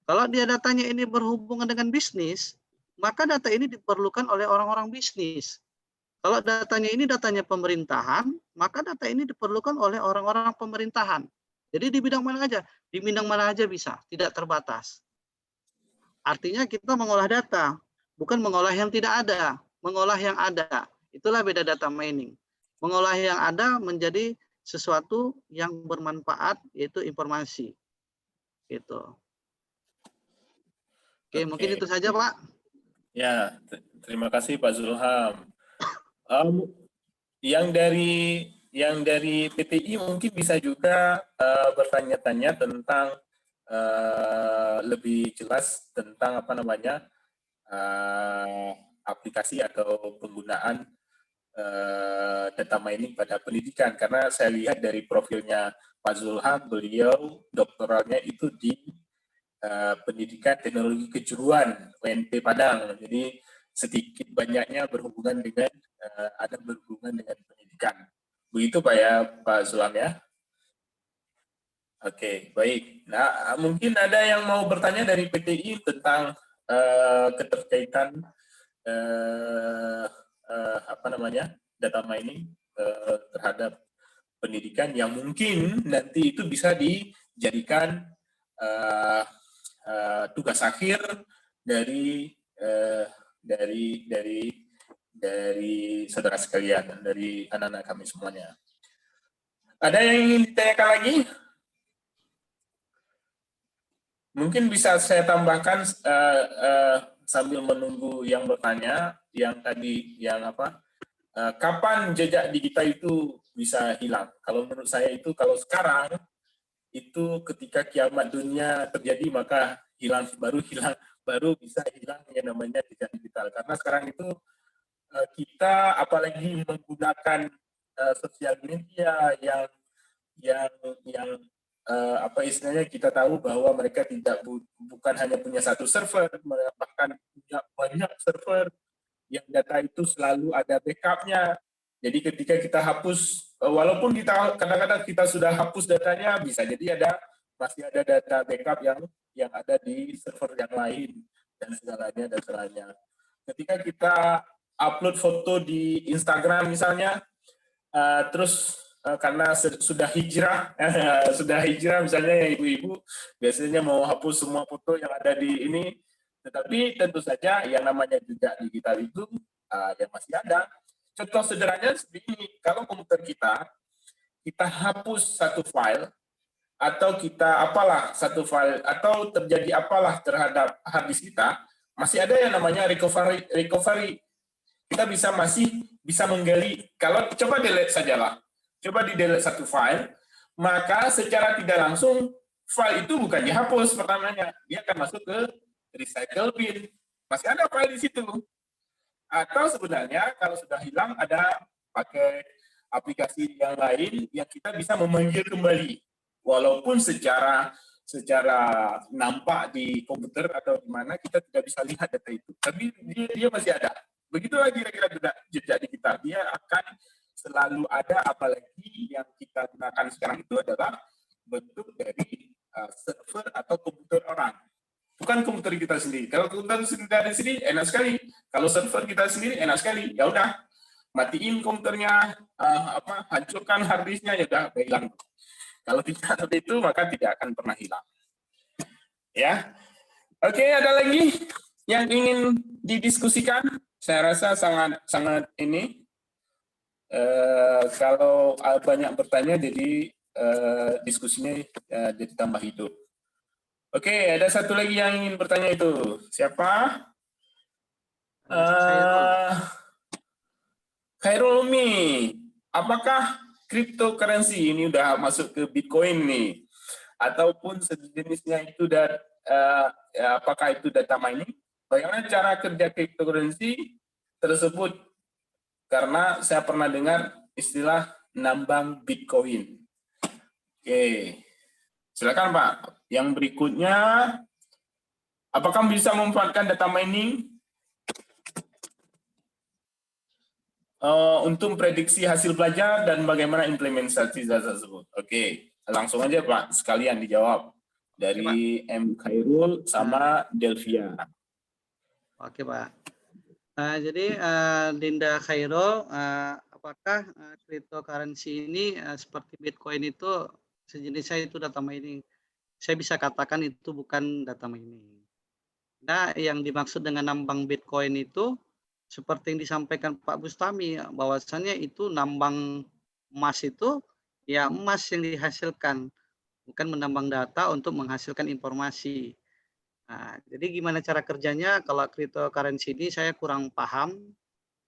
Kalau dia datanya ini berhubungan dengan bisnis, maka data ini diperlukan oleh orang-orang bisnis. Kalau datanya ini datanya pemerintahan, maka data ini diperlukan oleh orang-orang pemerintahan. Jadi di bidang mana aja? Di bidang mana aja bisa, tidak terbatas. Artinya kita mengolah data, bukan mengolah yang tidak ada, mengolah yang ada. Itulah beda data mining. Mengolah yang ada menjadi sesuatu yang bermanfaat, yaitu informasi. Gitu. Oke, mungkin itu saja, Pak. Ya, terima kasih Pak Zulham. Yang dari PTI mungkin bisa juga bertanya-tanya tentang lebih jelas tentang apa namanya aplikasi atau penggunaan data mining pada pendidikan, karena saya lihat dari profilnya Pak Zulham, beliau doktoralnya itu di pendidikan teknologi kejuruan UNP Padang, jadi sedikit banyaknya berhubungan dengan ada berhubungan dengan pendidikan. Begitu Pak ya, Pak Zulham ya. Oke, baik. Nah, mungkin ada yang mau bertanya dari PTI tentang keterkaitan apa namanya data mining terhadap pendidikan yang mungkin nanti itu bisa dijadikan tugas akhir dari saudara sekalian, dari anak-anak kami semuanya. Ada yang ingin ditanyakan lagi? Mungkin bisa saya tambahkan sambil menunggu yang bertanya, yang tadi yang apa? Kapan jejak digital itu bisa hilang? Kalau menurut saya itu kalau sekarang itu ketika kiamat dunia terjadi maka baru bisa hilang yang namanya jejak digital. Karena sekarang itu kita apalagi menggunakan sosial media yang apa istilahnya, kita tahu bahwa mereka bukan hanya punya satu server, bahkan punya banyak server yang data itu selalu ada backupnya. Jadi ketika kita hapus, walaupun kita kadang-kadang kita sudah hapus datanya, bisa jadi masih ada data backup yang ada di server yang lain dan segalanya. Ketika kita upload foto di Instagram misalnya, terus karena sudah hijrah misalnya ya ibu-ibu biasanya mau hapus semua foto yang ada di ini, tetapi tentu saja yang namanya jejak digital itu yang masih ada. Contoh sederhananya seperti ini, kalau komputer kita hapus satu file atau kita satu file atau terjadi terhadap hard disk kita, masih ada yang namanya recovery. Kita masih bisa menggali. Kalau coba delete sajalah. Coba di-delete satu file, maka secara tidak langsung file itu bukan dihapus pertamanya, dia akan masuk ke recycle bin. Masih ada file di situ. Atau sebenarnya kalau sudah hilang ada pakai aplikasi yang lain yang kita bisa memanggil kembali. Walaupun secara nampak di komputer atau di mana kita tidak bisa lihat data itu, tapi dia masih ada. Begitulah kira-kira jejak digital, dia akan selalu ada, apalagi yang kita gunakan sekarang itu adalah bentuk dari server atau komputer orang, bukan komputer kita sendiri. Kalau komputer dari sini enak sekali, kalau server kita sendiri enak sekali, ya udah matiin komputernya, hancurkan hard disknya, ya udah hilang. Kalau tidak seperti itu maka tidak akan pernah hilang. Ya, oke, ada lagi yang ingin didiskusikan? Saya rasa sangat ini. Kalau banyak bertanya, jadi diskusinya jadi tambah hidup. Oke, ada satu lagi yang ingin bertanya itu. Siapa? Khairul Umi, apakah cryptocurrency ini udah masuk ke Bitcoin nih? Ataupun sejenisnya itu apakah itu data mining? Bagaimana cara kerja cryptocurrency tersebut? Karena saya pernah dengar istilah nambang Bitcoin. Oke, silakan Pak. Yang berikutnya, apakah bisa memanfaatkan data mining untuk prediksi hasil belajar dan bagaimana implementasi data tersebut? Oke, langsung aja Pak, sekalian dijawab dari M. Khairul sama Delvia. Oke Pak. Jadi Dinda Khairul, apakah cryptocurrency ini seperti Bitcoin itu sejenisnya itu data mining? Saya bisa katakan itu bukan data mining. Nah, yang dimaksud dengan nambang Bitcoin itu seperti yang disampaikan Pak Bustami, bahwasannya itu nambang emas itu ya emas yang dihasilkan, bukan menambang data untuk menghasilkan informasi. Nah, jadi gimana cara kerjanya kalau cryptocurrency ini saya kurang paham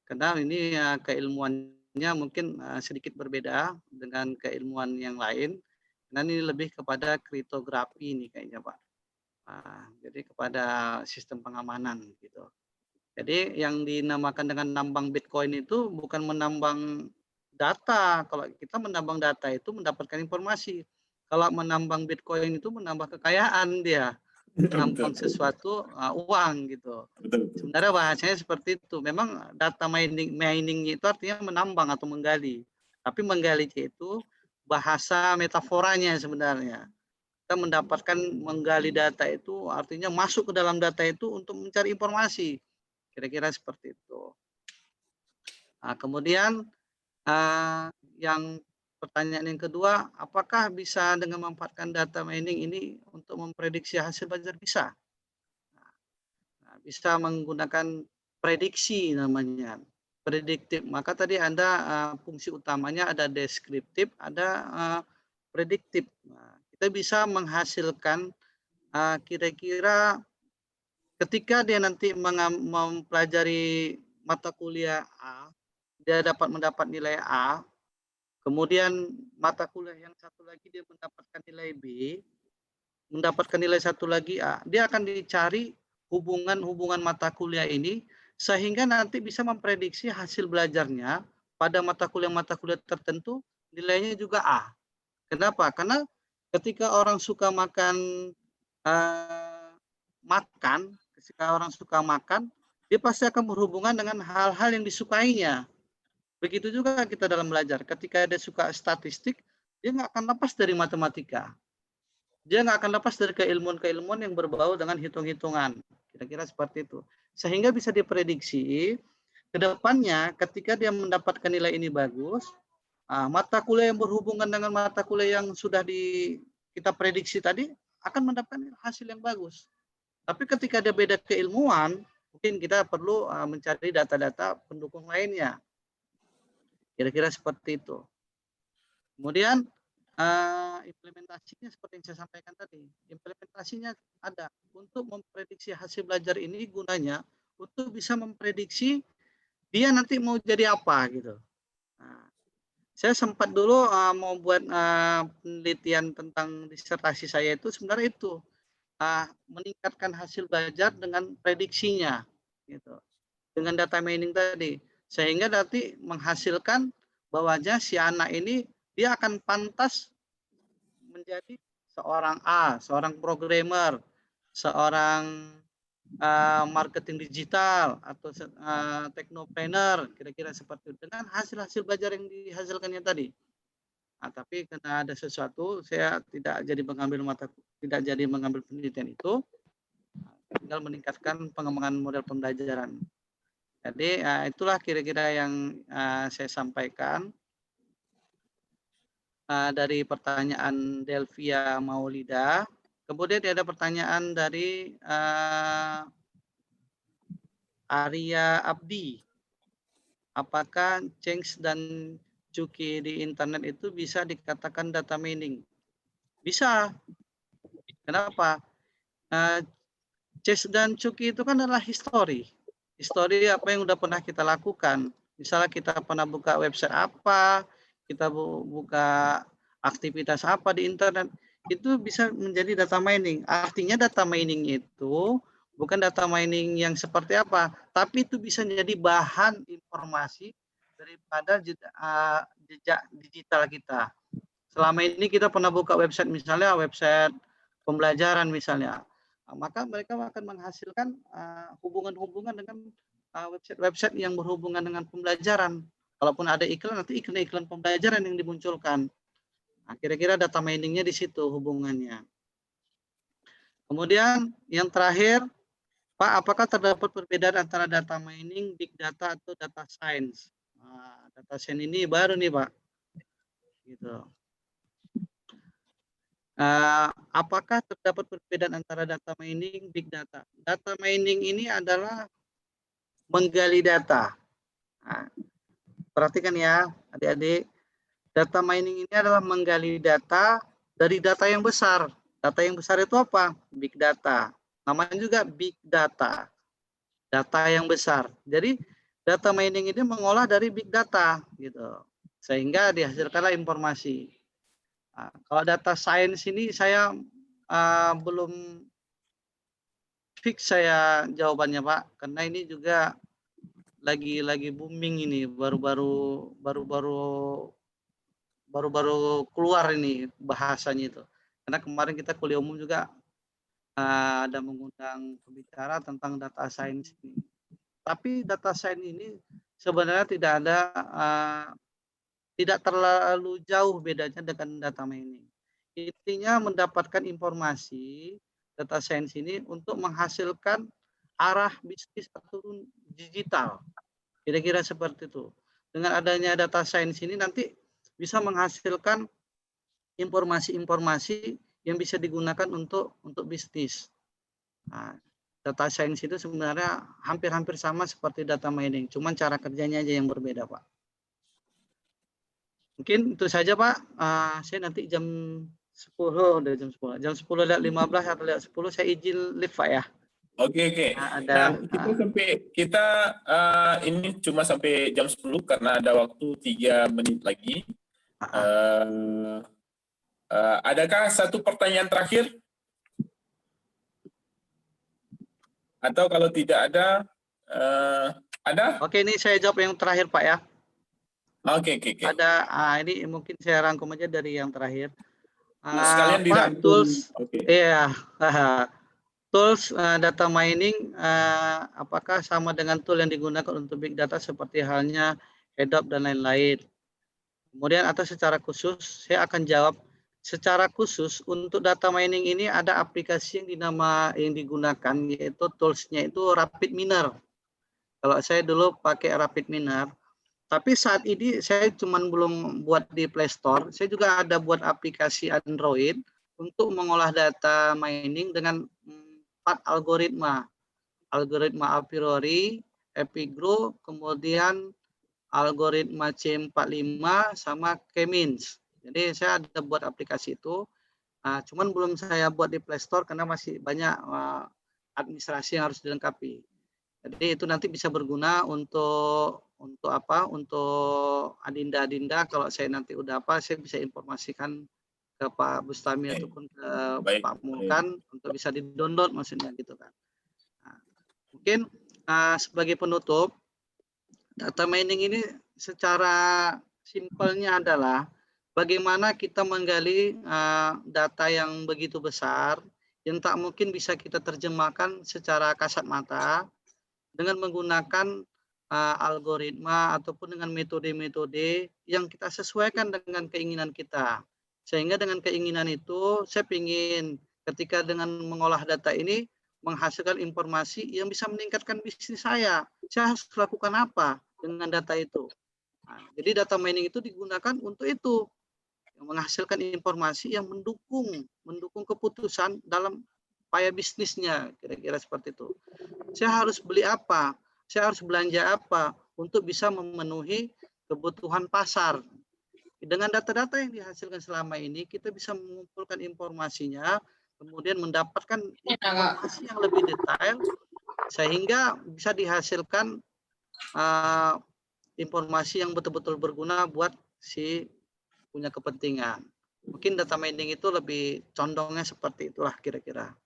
karena ini keilmuannya mungkin sedikit berbeda dengan keilmuan yang lain. Dan ini lebih kepada kriptografi ini kayaknya Pak. Jadi kepada sistem pengamanan gitu. Jadi yang dinamakan dengan nambang Bitcoin itu bukan menambang data. Kalau kita menambang data itu mendapatkan informasi. Kalau menambang Bitcoin itu menambah kekayaan dia. Menambang sesuatu uang gitu. Sebenarnya bahasanya seperti itu. Memang data mining itu artinya menambang atau menggali. Tapi menggali itu bahasa metaforanya sebenarnya. Kita mendapatkan menggali data itu artinya masuk ke dalam data itu untuk mencari informasi. Kira-kira seperti itu. Kemudian yang pertanyaan yang kedua, apakah bisa dengan memanfaatkan data mining ini untuk memprediksi hasil belajar? Bisa. Bisa menggunakan prediksi namanya, prediktif. Maka tadi ada fungsi utamanya ada deskriptif, ada prediktif. Kita bisa menghasilkan kira-kira ketika dia nanti mempelajari mata kuliah A, dia dapat mendapat nilai A, kemudian mata kuliah yang satu lagi dia mendapatkan nilai B, mendapatkan nilai satu lagi A, dia akan dicari hubungan mata kuliah ini sehingga nanti bisa memprediksi hasil belajarnya pada mata kuliah tertentu nilainya juga A. Kenapa? Karena ketika orang suka ketika orang suka makan, dia pasti akan berhubungan dengan hal-hal yang disukainya. Begitu juga kita dalam belajar. Ketika dia suka statistik, dia nggak akan lepas dari matematika. Dia nggak akan lepas dari keilmuan-keilmuan yang berbau dengan hitung-hitungan. Kira-kira seperti itu. Sehingga bisa diprediksi ke depannya ketika dia mendapatkan nilai ini bagus, mata kuliah yang berhubungan dengan mata kuliah yang sudah kita prediksi tadi akan mendapatkan hasil yang bagus. Tapi ketika dia beda keilmuan, mungkin kita perlu mencari data-data pendukung lainnya. Kira-kira seperti itu. Kemudian implementasinya seperti yang saya sampaikan tadi. Implementasinya ada untuk memprediksi hasil belajar ini gunanya untuk bisa memprediksi dia nanti mau jadi apa gitu. Saya sempat dulu mau buat penelitian tentang disertasi saya itu sebenarnya itu meningkatkan hasil belajar dengan prediksinya gitu. Dengan data mining tadi sehingga nanti menghasilkan bahwanya si anak ini dia akan pantas menjadi seorang seorang programmer, seorang marketing digital atau teknopreneur, kira-kira seperti itu dengan hasil-hasil belajar yang dihasilkannya tadi. Tapi karena ada sesuatu, saya tidak jadi mengambil penelitian itu, tinggal meningkatkan pengembangan model pembelajaran. Jadi itulah kira-kira yang saya sampaikan. Dari pertanyaan Delvia Maulida. Kemudian ada pertanyaan dari Arya Abdi. Apakah Cengs dan Cuki di internet itu bisa dikatakan data mining? Bisa. Kenapa? Cengs dan Cuki itu kan adalah histori. Histori apa yang sudah pernah kita lakukan. Misalnya kita pernah buka website apa, kita buka aktivitas apa di internet, itu bisa menjadi data mining. Artinya data mining itu bukan data mining yang seperti apa, tapi itu bisa menjadi bahan informasi daripada jejak digital kita. Selama ini kita pernah buka website misalnya website pembelajaran misalnya, maka mereka akan menghasilkan hubungan-hubungan dengan website-website yang berhubungan dengan pembelajaran. Kalaupun ada iklan, nanti iklan-iklan pembelajaran yang dimunculkan. Kira-kira data miningnya di situ hubungannya. Kemudian yang terakhir, Pak, apakah terdapat perbedaan antara data mining, big data, atau data science? Nah, data science ini baru nih, Pak. Gitu. Apakah terdapat perbedaan antara data mining, big data? Data mining ini adalah menggali data. Nah, perhatikan ya, adik-adik. Data mining ini adalah menggali data dari data yang besar. Data yang besar itu apa? Big data. Namanya juga big data. Data yang besar. Jadi data mining ini mengolah dari big data gitu. Sehingga dihasilkanlah informasi. Nah, kalau data science ini saya belum fix saya jawabannya, Pak, karena ini juga lagi booming ini, baru-baru keluar ini bahasanya itu. Karena kemarin kita kuliah umum juga ada mengundang pembicara tentang data science ini. Tapi data science ini sebenarnya tidak terlalu jauh bedanya dengan data mining. Intinya mendapatkan informasi data science ini untuk menghasilkan arah bisnis atau digital. Kira-kira seperti itu. Dengan adanya data science ini nanti bisa menghasilkan informasi-informasi yang bisa digunakan untuk bisnis. Nah, data science itu sebenarnya hampir-hampir sama seperti data mining, cuman cara kerjanya aja yang berbeda, Pak. Mungkin itu saja, Pak. Saya nanti jam 10, udah jam 10. Jam 10:15 atau 10 saya izin live, Pak ya. Oke. Nah, kita ini cuma sampai jam 10 karena ada waktu 3 menit lagi. Adakah satu pertanyaan terakhir? Atau kalau tidak ada, ada? Oke, ini saya jawab yang terakhir, Pak ya. Oke. Ada, ini mungkin saya rangkum aja dari yang terakhir. Sekalian Pak, dirangkum. tools, Okay. iya, tools data mining, apakah sama dengan tool yang digunakan untuk big data seperti halnya Hadoop dan lain-lain? Kemudian atau secara khusus, saya akan jawab secara khusus untuk data mining ini ada aplikasi yang digunakan, yaitu toolsnya itu RapidMiner. Kalau saya dulu pakai RapidMiner, tapi saat ini saya cuma belum buat di Play Store. Saya juga ada buat aplikasi Android untuk mengolah data mining dengan 4 algoritma. Algoritma a priori, Epigro, kemudian algoritma C45 sama K-means. Jadi saya ada buat aplikasi itu. Cuman belum saya buat di Play Store karena masih banyak administrasi yang harus dilengkapi. Jadi itu nanti bisa berguna untuk apa? Untuk adinda-adinda. Kalau saya nanti udah saya bisa informasikan ke Pak Bustami ataupun ke Pak Mulkan untuk bisa di-download maksudnya gitu kan. Mungkin sebagai penutup, data mining ini secara simpelnya adalah bagaimana kita menggali data yang begitu besar yang tak mungkin bisa kita terjemahkan secara kasat mata dengan menggunakan algoritma ataupun dengan metode-metode yang kita sesuaikan dengan keinginan kita. Sehingga dengan keinginan itu saya ingin ketika dengan mengolah data ini menghasilkan informasi yang bisa meningkatkan bisnis saya. Saya harus lakukan apa dengan data itu? Jadi data mining itu digunakan untuk itu, menghasilkan informasi yang mendukung keputusan dalam upaya bisnisnya, kira-kira seperti itu. Saya harus beli apa? Saya harus belanja apa untuk bisa memenuhi kebutuhan pasar. Dengan data-data yang dihasilkan selama ini, kita bisa mengumpulkan informasinya, kemudian mendapatkan informasi yang lebih detail, sehingga bisa dihasilkan informasi yang betul-betul berguna buat si punya kepentingan. Mungkin data mining itu lebih condongnya seperti itulah kira-kira.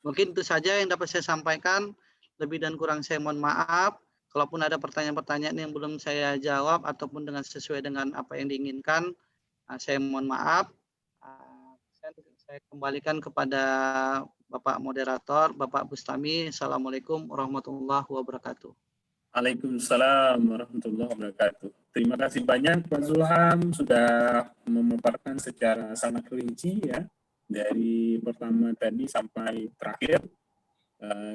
Mungkin itu saja yang dapat saya sampaikan. Lebih dan kurang saya mohon maaf. Kalaupun ada pertanyaan-pertanyaan yang belum saya jawab ataupun sesuai dengan apa yang diinginkan, saya mohon maaf. Saya kembalikan kepada Bapak Moderator, Bapak Bustami. Assalamualaikum warahmatullahi wabarakatuh. Waalaikumsalam warahmatullahi wabarakatuh. Terima kasih banyak Pak Zulham sudah memaparkan secara sangat rinci ya, dari pertama tadi sampai terakhir.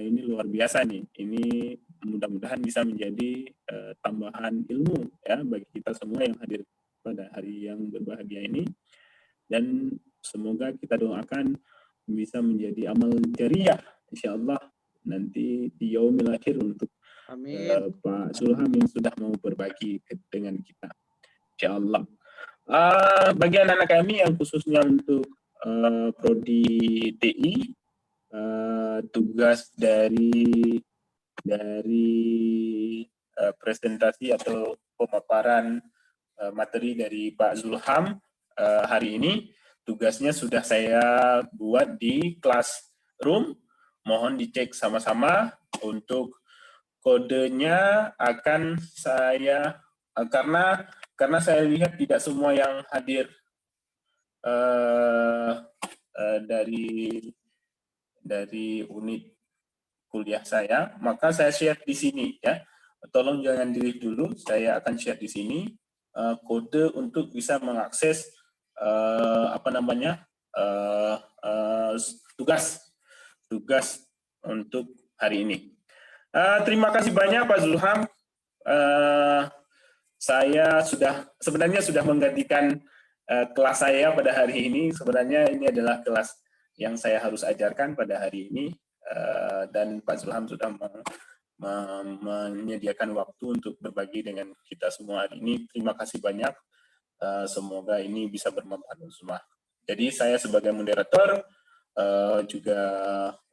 Ini luar biasa nih. Ini mudah-mudahan bisa menjadi tambahan ilmu ya bagi kita semua yang hadir pada hari yang berbahagia ini, dan semoga kita doakan bisa menjadi amal jariah insyaallah nanti di yaumil akhir untuk Pak Zulham yang sudah mau berbagi dengan kita insyaallah. Bagi anak-anak kami yang khususnya untuk prodi TI, tugas dari presentasi atau pemaparan materi dari Pak Zulham hari ini, tugasnya sudah saya buat di Classroom. Mohon dicek sama-sama. Untuk kodenya akan saya karena saya lihat tidak semua yang hadir dari unit kuliah saya, maka saya share di sini ya. Tolong jangan delete dulu, saya akan share di sini kode untuk bisa mengakses tugas untuk hari ini. Terima kasih banyak Pak Zulham. Saya sebenarnya sudah menggantikan kelas saya pada hari ini. Sebenarnya ini adalah kelas yang saya harus ajarkan pada hari ini, dan Pak Zulham sudah menyediakan waktu untuk berbagi dengan kita semua hari ini. Terima kasih banyak. Semoga ini bisa bermanfaat untuk semua. Jadi saya sebagai moderator juga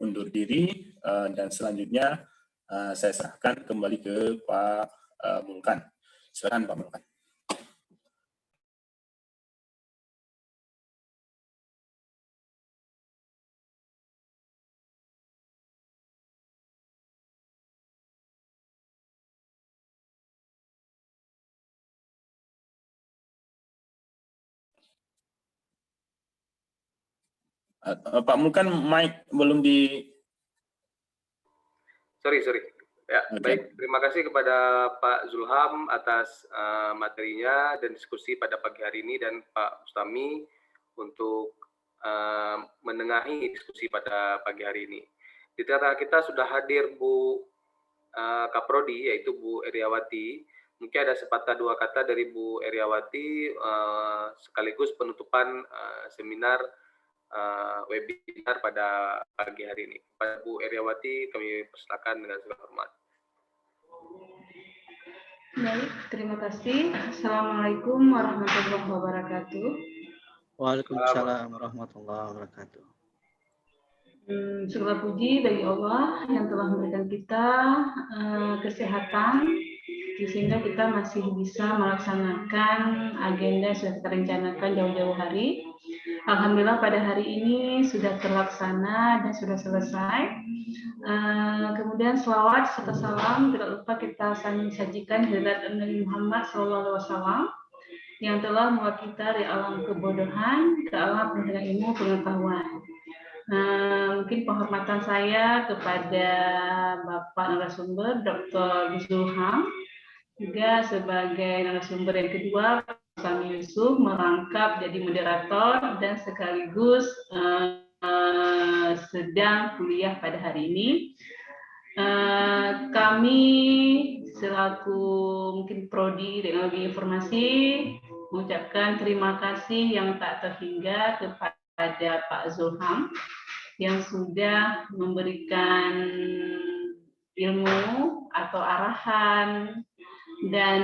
undur diri, dan selanjutnya saya serahkan kembali ke Pak Mulkan. Silakan Pak Mulkan. Pak Mulkan, mic belum di... Sorry. Ya, Okay. Baik. Terima kasih kepada Pak Zulham atas materinya dan diskusi pada pagi hari ini, dan Pak Bustami untuk menengahi diskusi pada pagi hari ini. Di tengah kita sudah hadir Bu Kaprodi, yaitu Bu Eriawati. Mungkin ada sepatah dua kata dari Bu Eriawati sekaligus penutupan seminar webinar pada pagi hari ini. Pada Bu Eriawati kami persilakan dengan segala hormat. Baik, terima kasih. Assalamualaikum warahmatullahi wabarakatuh. Waalaikumsalam warahmatullahi wabarakatuh. Segala puji bagi Allah yang telah memberikan kita kesehatan, sehingga kita masih bisa melaksanakan agenda yang sudah kita rencanakan jauh-jauh hari. Alhamdulillah pada hari ini sudah terlaksana dan sudah selesai. Kemudian selawat serta salam tidak lupa kita sajikan kehadirat Nabi Muhammad SAW yang telah membawa kita dari alam kebodohan ke alam penuh dengan ilmu pengetahuan. Mungkin penghormatan saya kepada Bapak narasumber Dr. Zulham, juga sebagai narasumber yang kedua Sami Yusuf merangkap jadi moderator dan sekaligus sedang kuliah pada hari ini. Kami selaku mungkin Prodi Teknologi Informasi mengucapkan terima kasih yang tak terhingga kepada Pak Zulham yang sudah memberikan ilmu atau arahan dan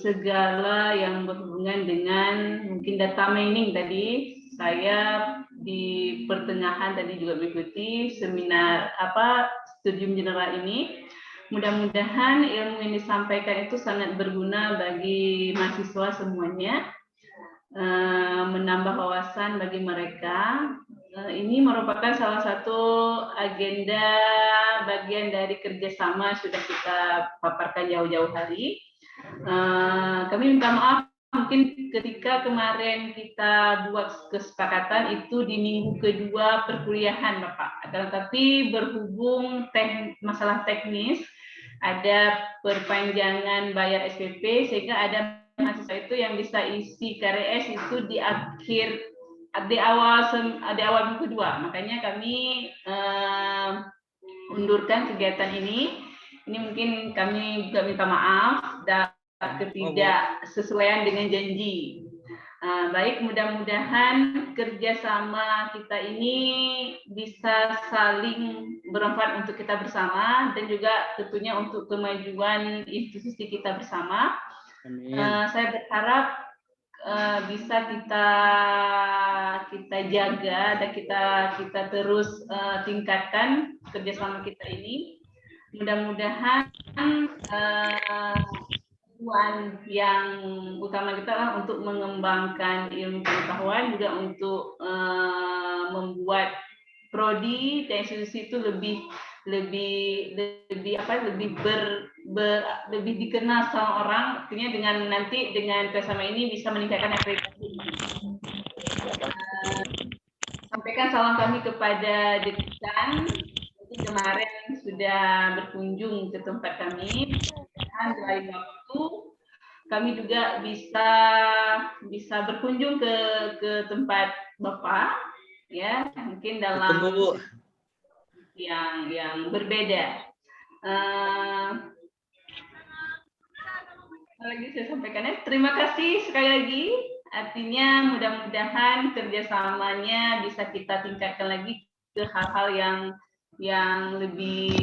segala yang berhubungan dengan mungkin data mining tadi. Saya di pertengahan tadi juga mengikuti seminar studium general ini. Mudah-mudahan ilmu yang disampaikan itu sangat berguna bagi mahasiswa semuanya, menambah wawasan bagi mereka. Ini merupakan salah satu agenda bagian dari kerjasama sudah kita paparkan jauh-jauh hari. Kami minta maaf mungkin ketika kemarin kita buat kesepakatan itu di minggu kedua perkuliahan Bapak, tapi berhubung masalah teknis ada perpanjangan bayar SPP sehingga ada mahasiswa itu yang bisa isi KRS itu di awal minggu kedua. Makanya kami undurkan kegiatan ini. Ini mungkin kami juga minta maaf dan ketidaksesuaian dengan janji. Baik, mudah-mudahan kerjasama kita ini bisa saling bermanfaat untuk kita bersama dan juga tentunya untuk kemajuan institusi kita bersama. Saya berharap bisa kita jaga dan kita terus tingkatkan kerjasama kita ini. Mudah-mudahan tujuan yang utama kita adalah untuk mengembangkan ilmu pengetahuan, juga untuk membuat prodi dan institusi itu lebih dikenal sama orang. Artinya nanti dengan kerjasama ini bisa meningkatkan akreditasi. Sampaikan salam kami kepada dekan. Kemarin sudah berkunjung ke tempat kami. Lain waktu kami juga bisa berkunjung ke tempat Bapak, ya, mungkin dalam yang berbeda. Lagi saya sampaikan, terima kasih sekali lagi. Artinya mudah-mudahan kerjasamanya bisa kita tingkatkan lagi ke hal-hal yang lebih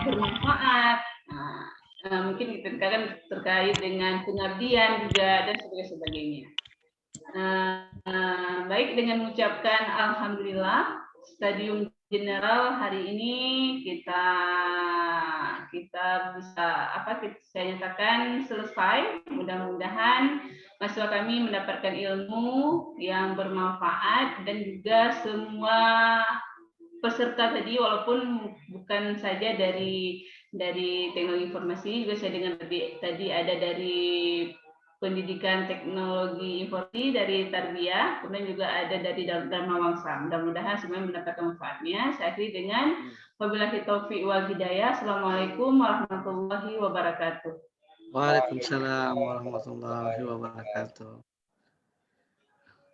bermanfaat. Mungkin kita terkait dengan pengabdian juga dan sebagainya. Baik, dengan mengucapkan alhamdulillah, stadium general hari ini kita bisa saya nyatakan selesai. Mudah-mudahan mahasiswa kami mendapatkan ilmu yang bermanfaat dan juga semua peserta tadi, walaupun bukan saja dari teknologi informasi, juga saya dengar tadi ada dari pendidikan teknologi informasi dari Tarbiyah, kemudian juga ada dari Dharma Wangsa. Mudah-mudahan semuanya mendapatkan manfaatnya. Saya akhiri dengan wabillahi taufiq wal hidayah. Assalamualaikum warahmatullahi wabarakatuh. Waalaikumsalam warahmatullahi wabarakatuh.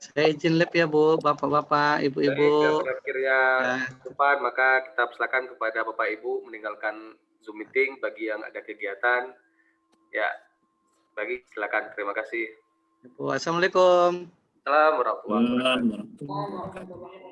Saya izin live ya Bu, Bapak-bapak, Ibu-ibu. Akhirnya depan, maka kita persilakan kepada Bapak Ibu meninggalkan Zoom meeting bagi yang ada kegiatan. Ya, silakan. Terima kasih. Assalamualaikum. Assalamualaikum warahmatullahi wabarakatuh. Waalaikumsalam.